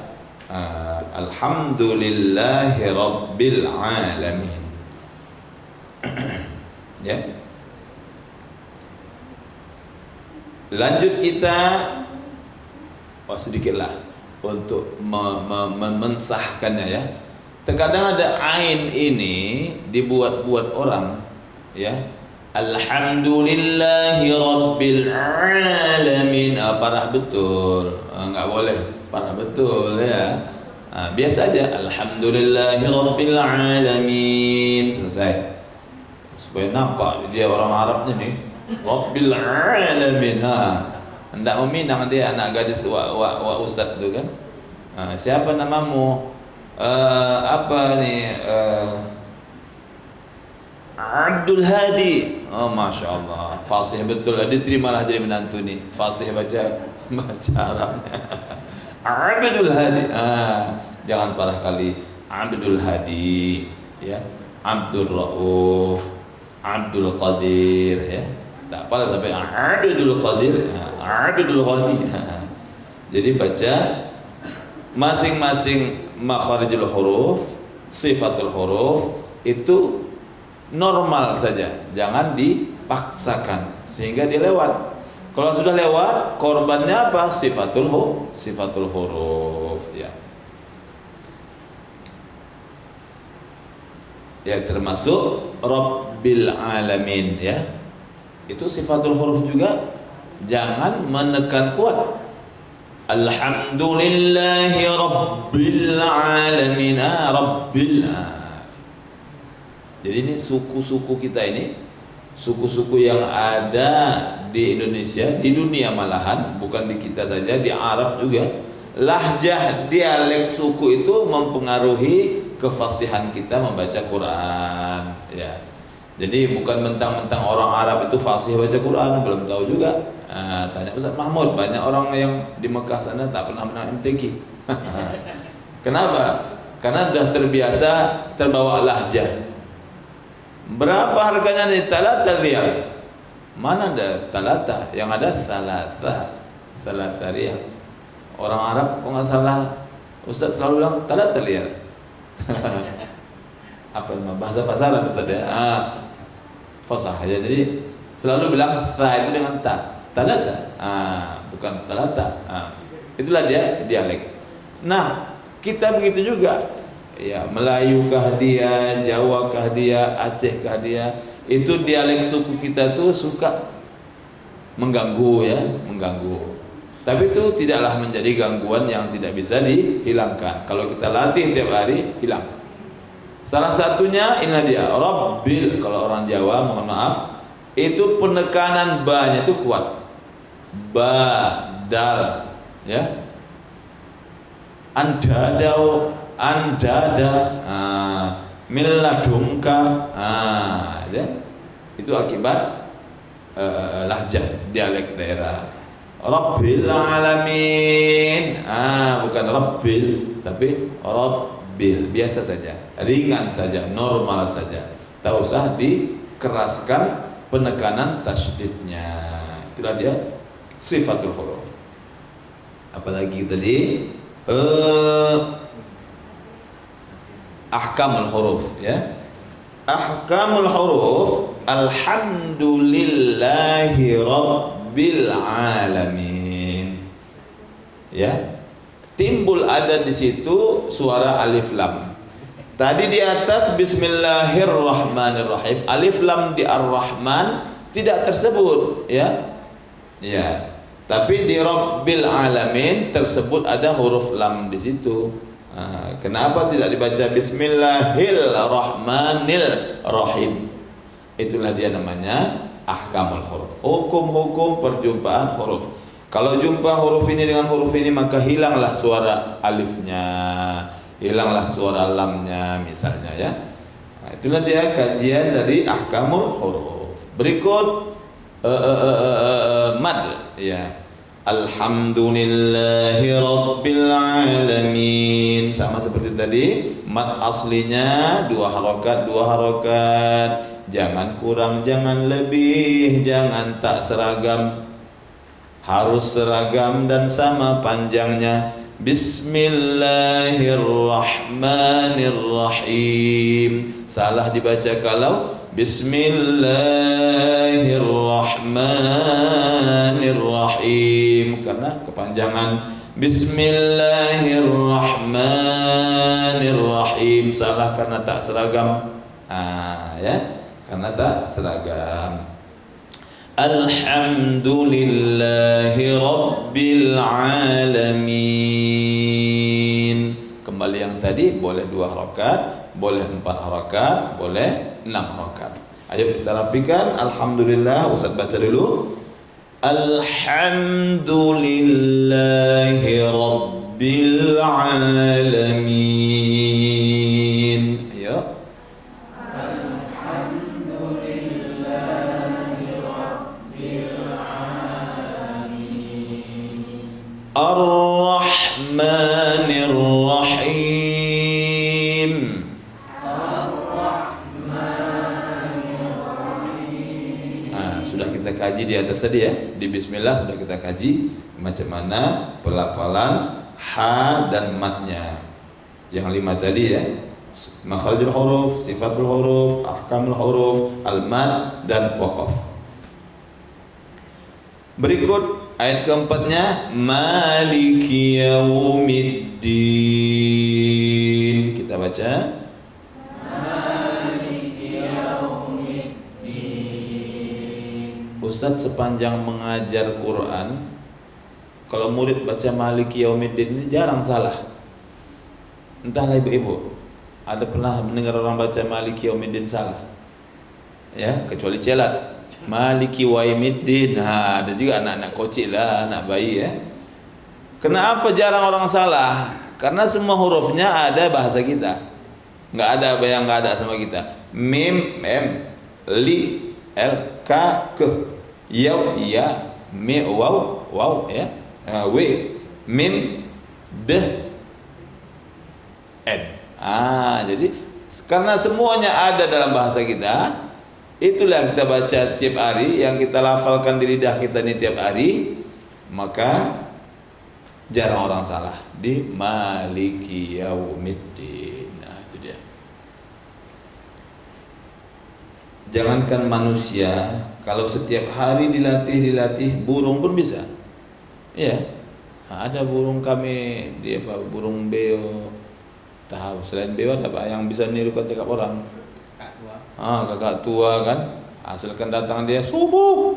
Alhamdulillahi Rabbil Alamin. Ya. Lanjut kita sedikitlah untuk mensahkannya ya. Terkadang ada ain ini dibuat-buat orang ya. Alhamdulillahi Rabbil Alamin. Parah betul. Enggak boleh. Parah betul ya. Biasa aja, alhamdulillahirabbil alamin, selesai. Supaya nampak dia orang Arabnya nih, rabbil alamin. Hendak meminang dia anak gadis wa ustaz tu kan. Siapa namamu? Apa nih? Abdul Hadi. Oh, masya Allah, fasih betul. Dia terimalah jadi menantu nih, fasih baca Arabnya. Abdul Hadi. Jangan parah kali. Abdul Hadi, ya. Abdul Rauf, Abdul Qadir, ya. Tak apalah sampai Abdul Qadir, Abdul Ghani. Jadi baca masing-masing makharijul huruf, sifatul huruf itu normal saja, jangan dipaksakan sehingga dia lewat. Kalau sudah lewat, korbannya apa? Sifatul huruf, ya. Ya, termasuk Rabbil alamin, ya. Itu sifatul huruf juga jangan menekan kuat. Alhamdulillahi rabbil alamin, Jadi ini suku-suku kita ini, suku-suku yang ada di Indonesia, di dunia malahan, bukan di kita saja, di Arab juga. Lahjah, dialek suku itu mempengaruhi kefasihan kita membaca Quran, ya. Jadi bukan mentang-mentang orang Arab itu fasih baca Quran, belum tahu juga. Tanya Ustaz Mahmud, banyak orang yang di Mekah sana tak pernah menang MTQ. Kenapa? Karena sudah terbiasa terbawa lahjah. Berapa harganya nih? Talata riyal. Mana ada talata? Yang ada salasa riyal. Orang Arab kok nggak salah, Ustaz selalu bilang talata riyal. Apa nama bahasa pasaran Ustaz ya? Fasah ya. Jadi selalu bilang ta itu dengan talata. Bukan talata. Itulah dia dialek. Nah, kita begitu juga. Ya, Melayu kah dia, Jawa kah dia, Aceh kah dia, itu dialek suku kita tuh suka mengganggu, ya, mengganggu. Tapi itu tidaklah menjadi gangguan yang tidak bisa dihilangkan. Kalau kita latih tiap hari, hilang. Salah satunya inilah dia, Rabbil. Kalau orang Jawa, mohon maaf, itu penekanan ba-nya itu kuat. Ba, dal, ya. Andada, milladunka, ya. Itu akibat lahjah dialek daerah. Rabbil alamin, bukan Rabbil, tapi Rabbil, biasa saja, ringan saja, normal saja. Tak usah dikeraskan penekanan tasydidnya. Itulah dia sifatul huruf. Apalagi tadi ahkamul huruf, ya. Ahkamul huruf, alhamdulillahi rabbil alamin. Ya. Timbul ada di situ suara alif lam. Tadi di atas bismillahirrahmanirrahim, alif lam di ar-rahman tidak tersebut, ya. Ya. Tapi di rabbil alamin tersebut ada huruf lam di situ. Kenapa tidak dibaca bismillahirrahmanirrahim? Itulah dia namanya ahkamul huruf. Hukum-hukum perjumpaan huruf. Kalau jumpa huruf ini dengan huruf ini, maka hilanglah suara alifnya, hilanglah suara lamnya misalnya, ya. Nah, itulah dia kajian dari ahkamul huruf. Berikut mad, ya. Alhamdulillahi rabbil alamin. Sama seperti tadi, mad aslinya dua harokat. Jangan kurang, jangan lebih, jangan tak seragam. Harus seragam dan sama panjangnya. Bismillahirrahmanirrahim. Salah dibaca kalau Bismillahirrahmanirrahim, karena kepanjangan. Bismillahirrahmanirrahim salah karena tak seragam. Ya, karena tak seragam. Alhamdulillahi rabbil alamin. Kembali kembali yang tadi, boleh 2 rakaat, boleh 4 rakaat, boleh 6 rakaat. Ayo kita rapikan. Alhamdulillah. Ustaz baca dulu. Alhamdulillahi Rabbil Alamin. Ayo. Ar-Rahmanir Rahim. Sudah kita kaji di atas tadi ya. Di bismillah sudah kita kaji macam mana pelafalan ha dan matnya. Yang 5 tadi ya. Makharijul huruf, sifatul huruf, ahkamul huruf, al-mad dan waqaf. Berikut ayat keempatnya, Maliki Yaumiddin. Kita baca. Maliki Yaumiddin. Ustadz sepanjang mengajar Quran, kalau murid baca Maliki Yaumiddin ini jarang salah. Entahlah ibu-ibu, ada pernah mendengar orang baca Maliki Yaumiddin salah? Ya, kecuali celat. Maliki Yaumiddin. Ada juga anak-anak kocik lah, anak bayi ya. Kenapa jarang orang salah? Karena semua hurufnya ada bahasa kita. Nggak ada yang nggak ada sama kita. Mim, mem, li, l, k, ke, yaw, ya, mi, waw, waw ya, w, mim, d, n. Jadi karena semuanya ada dalam bahasa kita, itulah yang kita baca tiap hari, yang kita lafalkan di lidah kita ini tiap hari, maka jarang orang salah di Maliki Yaumiddin. Nah, itu dia. Jangankan manusia, kalau setiap hari dilatih, burung pun bisa. Iya. Ada burung kami, dia apa? Burung beo. Tahu, selain beo ada apa yang bisa nirukan cakap orang? Kakak tua kan, asalkan datang dia subuh,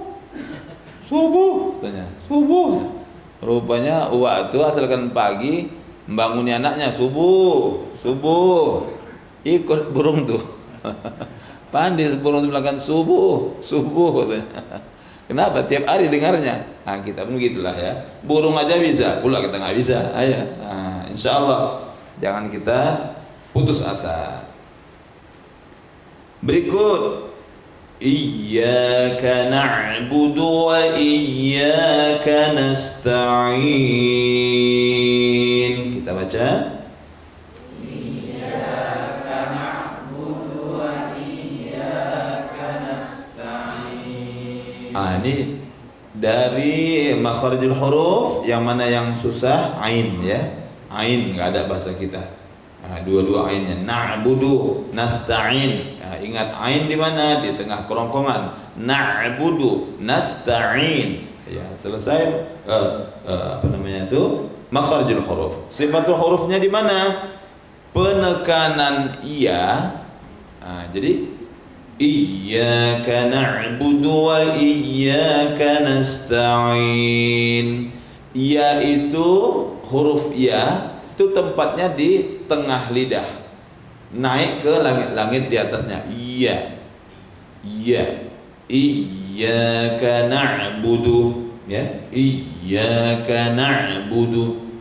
tanya subuh. Rupanya uak itu asalkan pagi membanguni anaknya subuh, ikut burung tuh. Pandai burung itu melakukan subuh, tanya. Kenapa? Tiap hari dengarnya. Kita pun begitulah ya. Burung aja bisa, pula kita nggak bisa. Ayo, insya Allah jangan kita putus asa. Berikut, Iyyaka na'budu wa iyyaka nasta'in. Kita baca. Iyyaka na'budu wa iyyaka nasta'in. Ini dari makharijul huruf, yang mana yang susah? Ain ya. Ain, nggak ada bahasa kita. Dua-dua ainnya, na'budu, nasta'in. Ingat ain di mana? Di tengah kerongkongan. Na'budu, nasta'in. Ya, selesai apa namanya itu? Makharijul huruf. Sifatul hurufnya di mana? Penekanan iya. Jadi Iyyaka na'budu wa iyyaka nasta'in. Iya itu huruf ya itu tempatnya di tengah lidah, naik ke langit-langit di atasnya. Iya, iyyaka na'budu ya, iyyaka na'budu.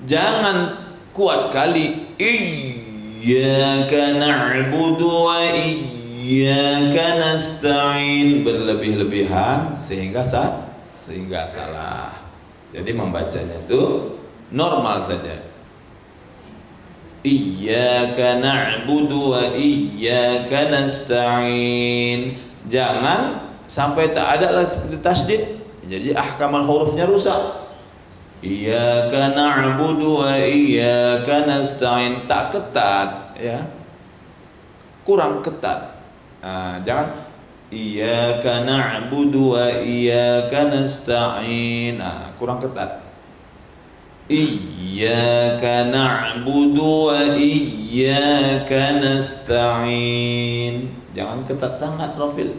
Jangan kuat kali iyyaka na'budu wa iyyaka nasta'in, berlebih-lebihan sehingga salah. Jadi membacanya itu normal saja. Iyyaka na'budu wa iyyaka nasta'in. Jangan sampai tak ada lah seperti tasydid. Jadi ahkamal hurufnya rusak. Iyyaka na'budu wa iyyaka nasta'in, tak ketat ya. Kurang ketat. Jangan Iyyaka na'budu wa iyyaka nasta'in. Kurang ketat. Iyyaka na'budu wa iyyaka nasta'in. Jangan ketat sangat, Rafil.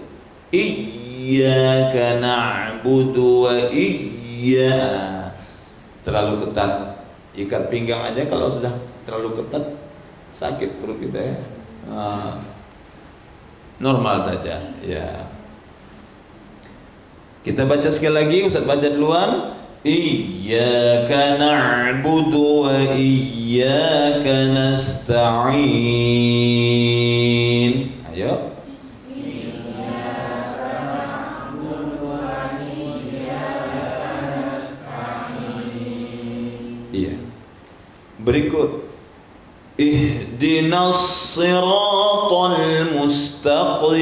Iyyaka na'budu wa iyyaka. Terlalu ketat. Ikat pinggang aja kalau sudah terlalu ketat sakit perut kita ya. Normal saja ya. Kita baca sekali lagi, Ustaz baca duluan. Iyyaka na'budu wa iyyaka nasta'in. Ayo. Iya. Berikut ihdinas siratal mustaqim.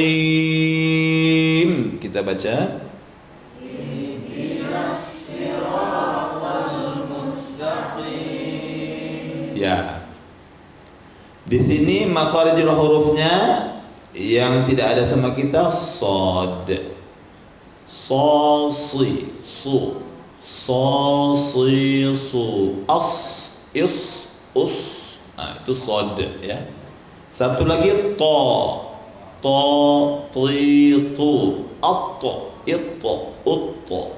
Kita baca ihdinas siratal mustaqim. Ya. Di sini makharijul hurufnya yang tidak ada sama kita shad, so, si, su, so, si, su, as, is, us. Nah, itu shad ya. Satu lagi to, ti, tu, atto, itto, utto.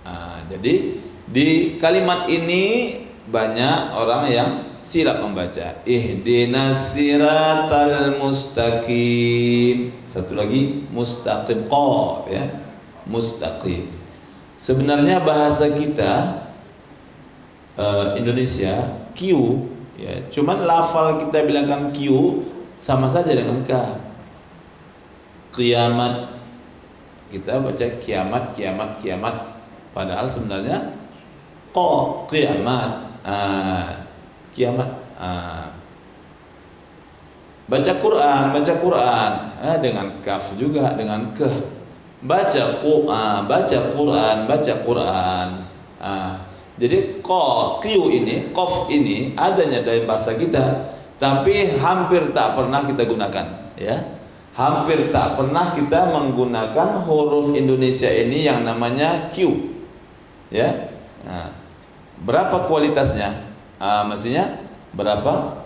Nah, jadi di kalimat ini banyak orang yang silap membaca. Ihdinas siratal mustaqim. Satu lagi mustaqim, qaf ya. Mustaqim. Sebenarnya bahasa kita Indonesia Q ya, cuman lafal kita bilangkan Q sama saja dengan K. Kiamat kita baca kiamat, kiamat, kiamat, padahal sebenarnya ko kiamat, kiamat. Baca Quran dengan kaf juga, dengan ke. Baca Quran. Jadi q ini, qaf ini adanya dari bahasa kita, tapi hampir tak pernah kita gunakan, ya. Hampir tak pernah kita menggunakan huruf Indonesia ini yang namanya Q, ya. Nah, berapa kualitasnya? Maksudnya berapa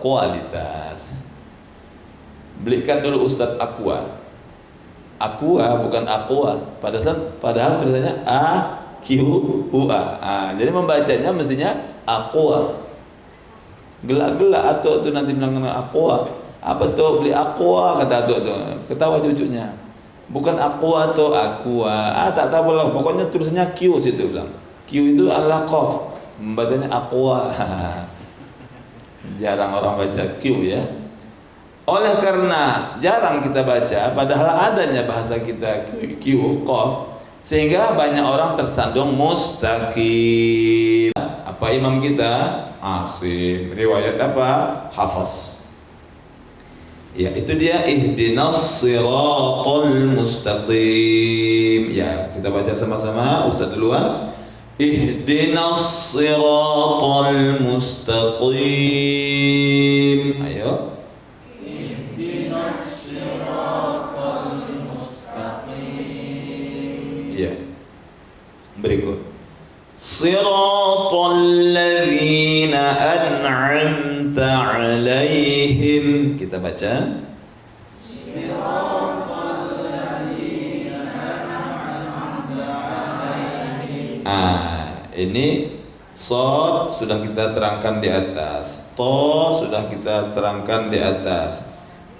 kualitas? Belikan dulu Ustadz Aqua bukan Aqua, padahal tulisannya A-Q-U-A. Jadi membacanya mestinya Aqua. Gelak-gelak atau tu nanti bilang Aqua. Apa tuh beli Aqua, kata tuh, ketawa cucunya. Bukan Aqua atau Aqua. Tak tahu lah, pokoknya tulisannya Q situ bilang. Q itu adalah qaf, membacanya Aqua. Jarang orang baca Q ya. Oleh karena jarang kita baca, padahal adanya bahasa kita Q, qaf, sehingga banyak orang tersandung mustaqim. Apa imam kita? Asim. Riwayat apa? Hafaz. Ya, itu dia ihdinas siratal mustaqim. Ya, kita baca sama-sama. Ustaz duluan. Ihdinas siratal mustaqim. Ayo. Ihdinas siratal mustaqim. Ya. Berikut. Siratal ladzina an'amta 'alaihim. Kita baca. Siratal ladzina an'amta 'alaihim. Ini shad sudah kita terangkan di atas, to sudah kita terangkan di atas.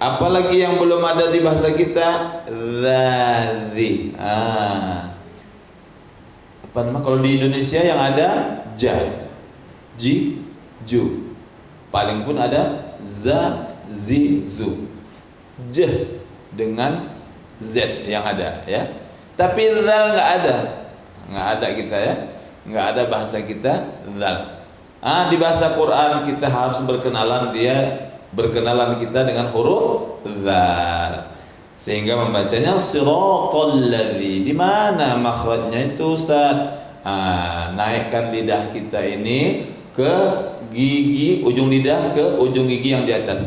Apalagi yang belum ada di bahasa kita? Dzadzi. Apa nama kalau di Indonesia yang ada? Ja, ji, ju. Paling pun ada za, zi, zu. J dengan z yang ada ya. Tapi zal nggak ada kita ya. Nggak ada bahasa kita zal. Di bahasa Quran kita harus berkenalan kita dengan huruf zal. Sehingga membacanya siratal ladzi. Di mana makhrajnya itu Ustaz? Naikkan lidah kita ini ke gigi, ujung lidah ke ujung gigi yang di atas.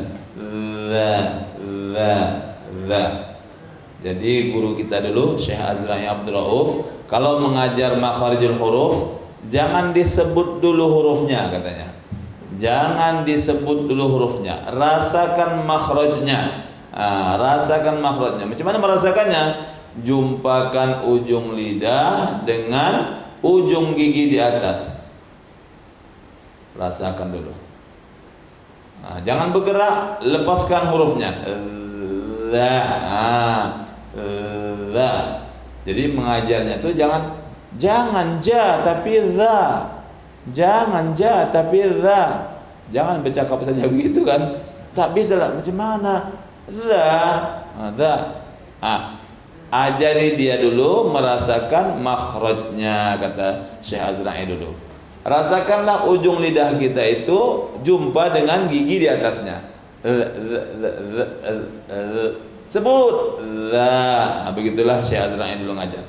Za. Jadi guru kita dulu Syekh Azrai Abdul Rauf, kalau mengajar makharijul huruf jangan disebut dulu hurufnya katanya. Jangan disebut dulu hurufnya, rasakan makhrajnya. Rasakan makhrajnya. Macam mana merasakannya? Jumpakan ujung lidah dengan ujung gigi di atas. rasakan dulu. Nah, jangan bergerak, lepaskan hurufnya. Za, za. Jadi mengajarnya tuh jangan ja tapi za. Jangan ja tapi za. Jangan bercakap saja begitu kan. Tak bisa lah, macam mana? Za. Za. Ajari dia dulu merasakan makhrajnya, kata Syekh Azra'i dulu. Rasakanlah ujung lidah kita itu jumpa dengan gigi di atasnya. Sebut za. Begitulah Syekh Azra'i dulu ngajar.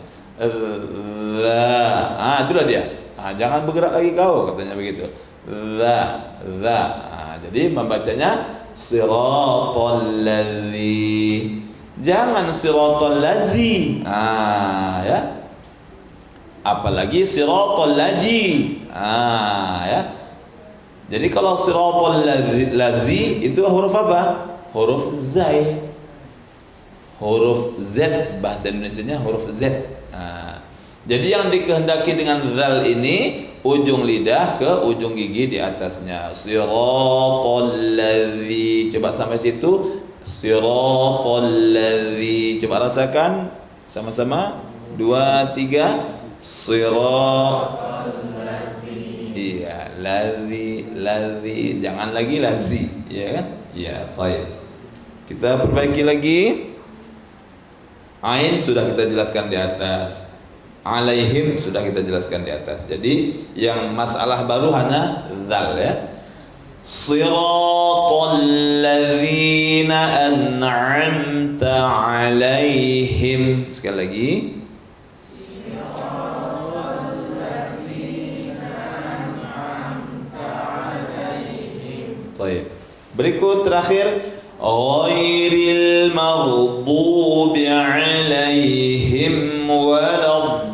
Za. Itulah dia. Jangan bergerak lagi kau, katanya begitu. Za. Jadi membacanya siratal ladzi. Jangan siratal lazi. Ya. Apalagi siratal laji. Ya. Jadi kalau siratal lazi itu huruf apa? Huruf zai. Huruf Z, bahasa Indonesianya huruf Z. Jadi yang dikehendaki dengan zal ini ujung lidah ke ujung gigi di atasnya. Siratal ladzi. Coba sampai situ. Siratal ladzi. Coba rasakan sama-sama. 2, 3. Siratal ladzi. Iya, ladzi. Jangan lagi lazi, ya kan? Ya, baik. Kita perbaiki lagi. Ain sudah kita jelaskan di atas. Alaihim sudah kita jelaskan di atas. Jadi yang masalah baru hanya zal, ya. Siratal ladzina an'amta alaihim. Sekali lagi. Siratal ladzina an'amta alaihim. Baik. Berikut terakhir, ghairil maghdubi alaihim waladdallin.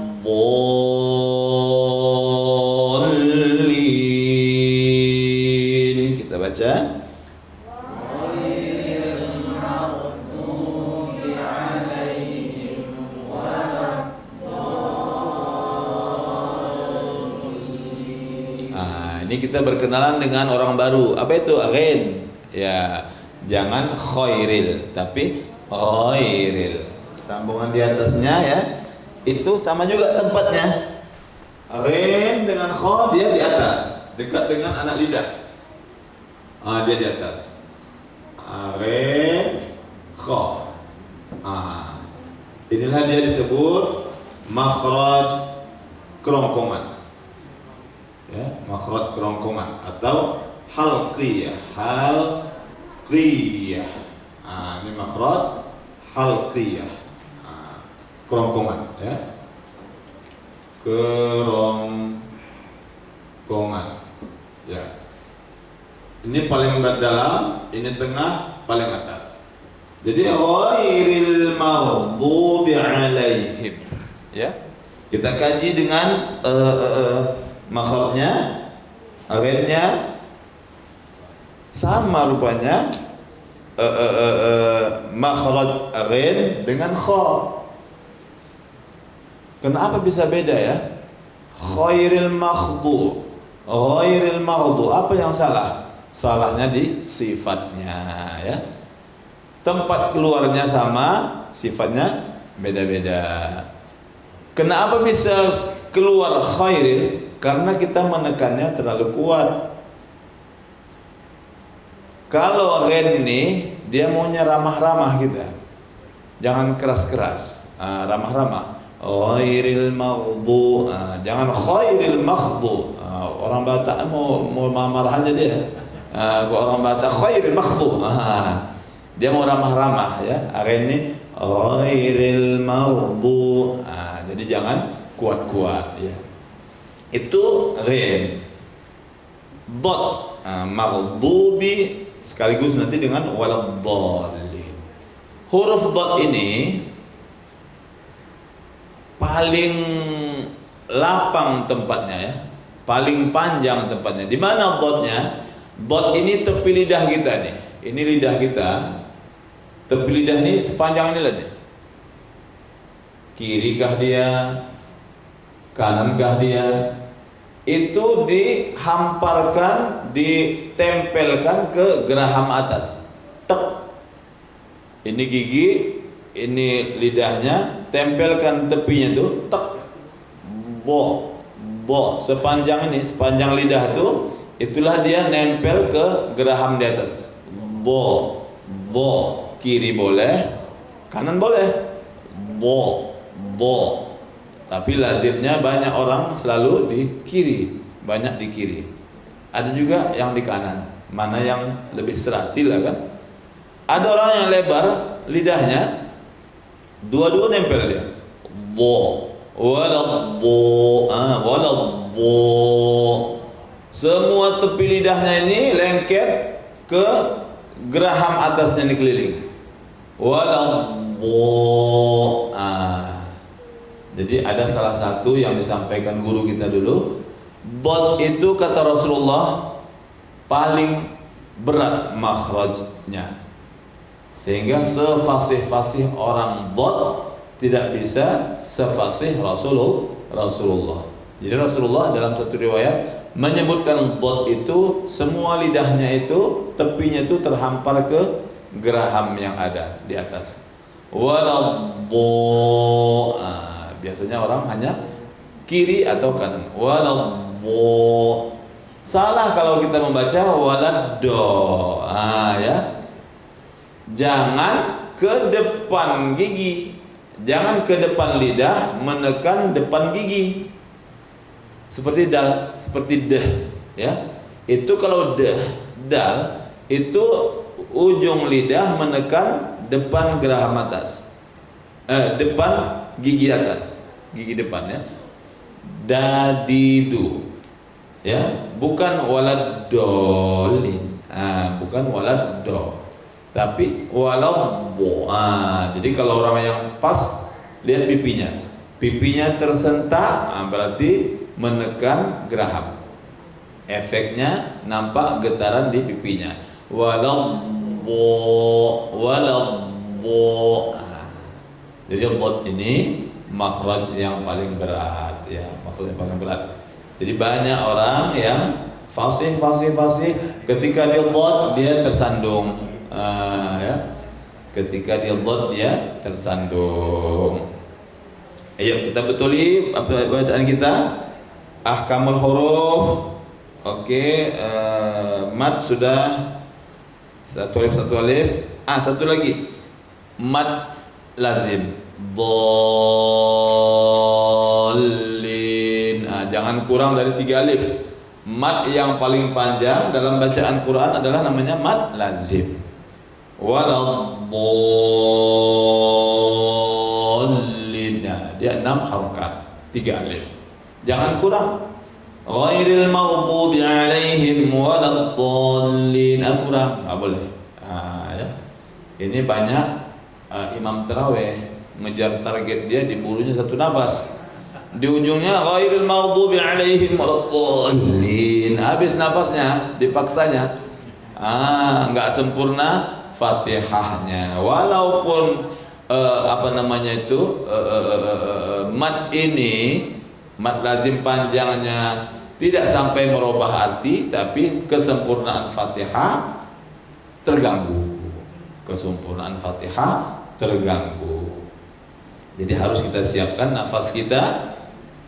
Kita baca. Ghairil maghdubi alaihim waladdallin. Ini kita berkenalan dengan orang baru. Apa itu ghain? Ya, jangan khairil tapi ghairil. Sambungan di atasnya ya. Itu sama juga tempatnya. Ghain dengan kha dia di atas, dekat dengan anak lidah. Dia di atas. Ghain kha. Inilah dia disebut makhraj kerongkongan. Ya, makhraj kerongkongan atau halqiyah. Halqiyah. Ini makhraj halqiyah. Kerongkongan, ya. Kerongkongan. Ya. Ini paling dalam, ini tengah, paling atas. Jadi ghairil maghdubi alaihim. Ya. Kita kaji dengan makhrajnya, ghainnya sama rupanya. Makhraj ghain dengan kha. Kenapa bisa beda ya? Ghairil maghdu. Ghairil maghdu. Apa yang salah? Salahnya di sifatnya, ya. Tempat keluarnya sama, sifatnya beda-beda. Kenapa bisa keluar khairil? Karena kita menekannya terlalu kuat. Kalau ghain ini dia maunya ramah-ramah kita. Jangan keras-keras. Ramah-ramah. Ghairil maghdu. Jangan khairil maghdu. Orang Batak mau marah aja dia. Orang Batak khairil maghdu. Dia mau ramah-ramah, ya. Ghain ini ghairil maghdu. Jadi jangan kuat-kuat, ya. Itu ghain. Dot maghdubi sekaligus nanti dengan waladdallin. Huruf dot ini paling lapang tempatnya, ya. Paling panjang tempatnya. Di mana dotnya? Dot ini tepi lidah kita nih. Ini lidah kita. Tepi lidah ini sepanjang ini lah nih. Kirikah dia? Kanankah dia? itu dihamparkan, ditempelkan ke geraham atas. Tek. Ini gigi, ini lidahnya, tempelkan tepinya tuh, tek. Bo, sepanjang ini, sepanjang lidah tuh, itulah dia nempel ke geraham di atas. Bo, kiri boleh, kanan boleh. Bo. Tapi lazimnya banyak orang selalu di kiri, banyak di kiri. Ada juga yang di kanan. Mana yang lebih serah, silakan. Ada orang yang lebar lidahnya, dua-dua nempel dia. Bo, walad bo. Semua tepi lidahnya ini lengket ke geraham atasnya ini keliling. Walad bo. Jadi ada salah satu yang disampaikan guru kita dulu, bot itu kata Rasulullah paling berat makhrajnya, sehingga sefasih-fasih orang bot tidak bisa sefasih Rasulullah. Jadi Rasulullah dalam satu riwayat menyebutkan bot itu semua lidahnya itu tepinya itu terhampar ke geraham yang ada di atas. Walabbo. Biasanya orang hanya kiri atau kanan. Walabbo. Salah kalau kita membaca waladdo. Ya. Jangan ke depan gigi, jangan ke depan lidah menekan depan gigi. Seperti dal, seperti deh, ya. Itu kalau dal itu ujung lidah menekan depan geraham atas, depan gigi atas, gigi depan, ya. Dadidu, ya, bukan waladolin, bukan waladdo, tapi waladbo. Jadi kalau orang yang pas, lihat pipinya tersentak, berarti menekan geraham. Efeknya nampak getaran di pipinya. Waladbo. Jadi bot ini makhraj yang paling berat, ya, makhraj yang paling berat. Jadi banyak orang yang fasih ketika dia bot dia tersandung, ya. Ketika dia bot dia tersandung. Ayo kita betuli bacaan kita. Ahkamul huruf. Oke, mad sudah satu alif. Satu lagi. Mad lazim. Dhalin. Jangan kurang dari 3 alif. Mad yang paling panjang dalam bacaan Quran adalah namanya mad lazim. Waladhdallin. Dia 6 harokat, 3 alif. Jangan kurang. Ghairil maghdubi alaihim waladdallin. Kurang, enggak boleh. Ya. Ini banyak imam tarawih ngejar target dia di bulunya satu nafas. Di ujungnya ghairil maghdubi alaihim waladdallin. Habis nafasnya, dipaksanya. Enggak sempurna Fatihahnya. Walaupun mad ini, mad lazim panjangnya tidak sampai merubah arti, tapi kesempurnaan Fatihah terganggu. Jadi harus kita siapkan nafas kita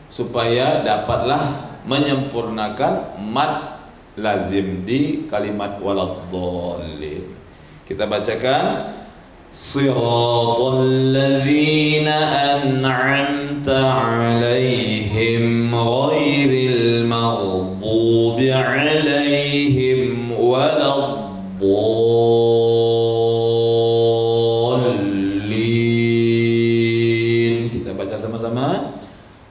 supaya dapatlah menyempurnakan mad lazim di kalimat waladdallin. Kita bacakan Siratal ladzina an'amta 'alaihim ghairil maghdubi 'alaihim waladdallin. Kita baca sama-sama.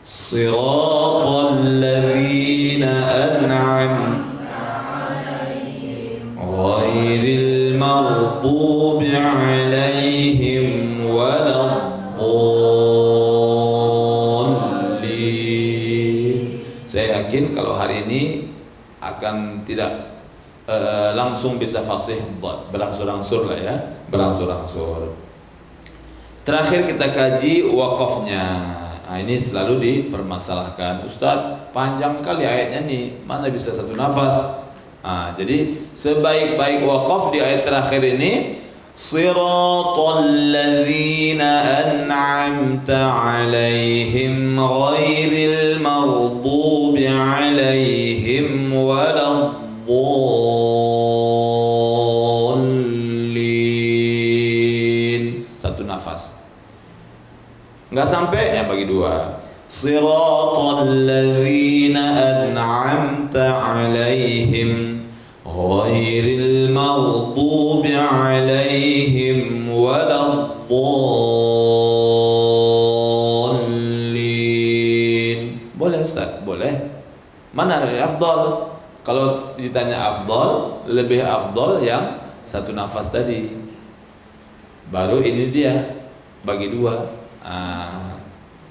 Siratal ladzina an'amta 'alaihim ghairil maghdubi 'alaihim waladdallin. Saya yakin kalau hari ini akan tidak langsung bisa fasih dot, berangsur-angsur lah, ya, berangsur-angsur. Terakhir kita kaji wakafnya. Nah, ini selalu dipermasalahkan. Ustadz, panjang kali ayatnya nih, mana bisa satu nafas? Nah, jadi sebaik-baik wakaf di ayat terakhir ini, Siratal ladzina an'amta 'alaihim ghairil maghdubi 'alaihim waladdallin. Satu nafas. Enggak sampai ya bagi dua. Siratal ladzina an'amta 'alaihim ghairil maghdubi 'alaihim waladdallin. Boleh Ustaz? Boleh. Mana lebih afdal? Kalau ditanya afdal, lebih afdal yang satu nafas tadi. Baru ini dia bagi dua.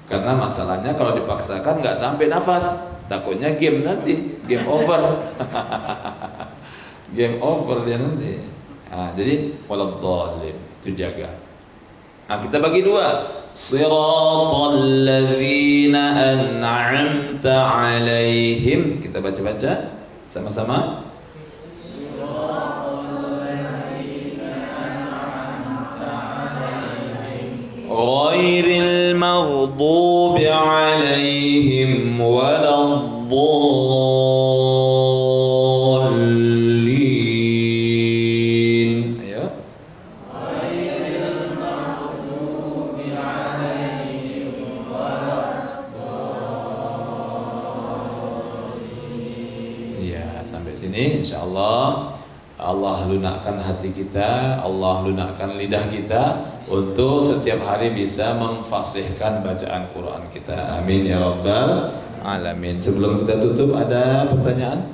Karena masalahnya kalau dipaksakan nggak sampai nafas, takutnya game nanti, game over. Game over dia nanti. Jadi waladdallin itu jaga. Kita bagi dua. Siratal ladzina an'amta 'alaihim. Kita baca-baca sama-sama. Ghairil maghdubi 'alaihim waladdallin. Ayo. Ghairil maghdubi 'alaihim waladdallin. Ya, sampai sini insyaallah Allah lunakkan hati kita, Allah lunakkan lidah kita untuk setiap hari bisa memfasihkan bacaan Quran kita. Amin ya rabbal alamin. Sebelum kita tutup, ada pertanyaan?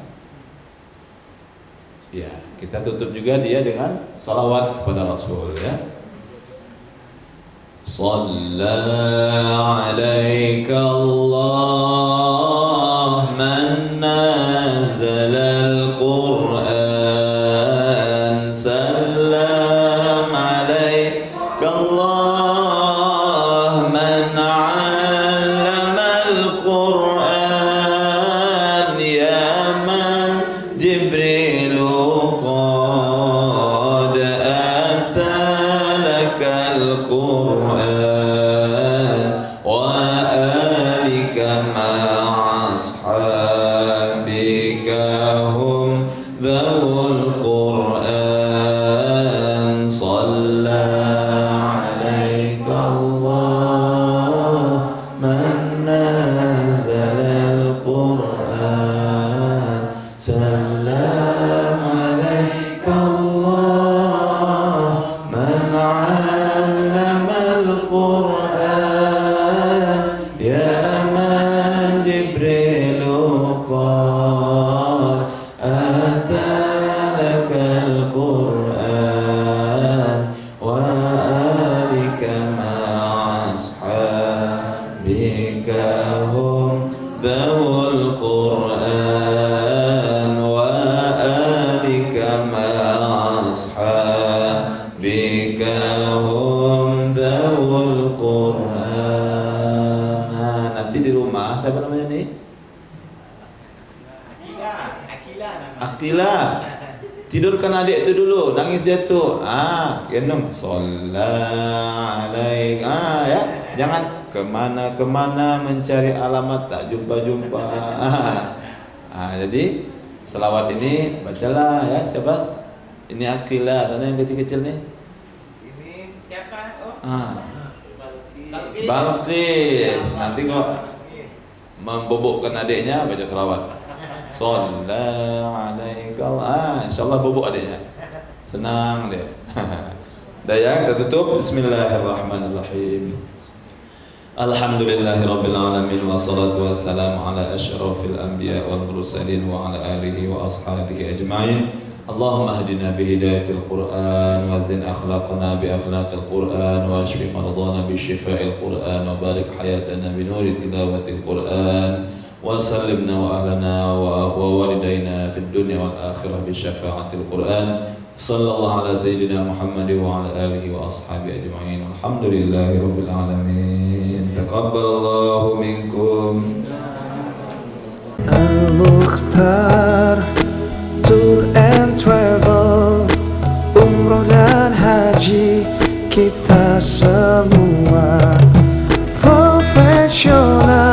Ya, kita tutup juga dia dengan salawat kepada Rasul ya. Shalla alaika Allah man nazzala al-Qur'an. Salam alaika Allah man 'allama al-Qur'an ya man Jibrilu qad atalaka al-Qur'an wa alika ma'a ashabika hum dhawul Qur'an. Tidurkan adik itu dulu, nangis jatuh. Gendong. Shalla alaik. Ya, jangan kemana-kemana mencari alamat tak jumpa-jumpa. Jadi selawat ini bacalah ya. Siapa? Ini Akilah, sana yang kecil-kecil nih. Ini siapa? Balqis. Nanti kok membobokkan adiknya baca selawat. Shalla alaika. Insyaallah bobok adiknya. Senang dia. Dah ya, kita tutup. Bismillahirrahmanirrahim. Alhamdulillahirabbil alamin wassalatu wassalamu ala asyrafil anbiya wal mursalin wa ala alihi wa ashabihi ajmain. Allahumma hdina bi hidayatil Qur'an wa zin akhlaqana bi akhlaqil Qur'an wa ashfi maradana bi shifa'il Qur'an wa barik hayatana bi nuri tilawatil Qur'an وسلمنا وأهلنا ووالدينا في الدنيا والآخرة بشفاعة القرآن. صلى الله على سيدنا محمد وعلى آله وأصحابه أجمعين. الحمد لله رب العالمين. تقبل الله منكم. Al-Mukhtar Tour and Travel, umroh dan haji, kita semua profesional.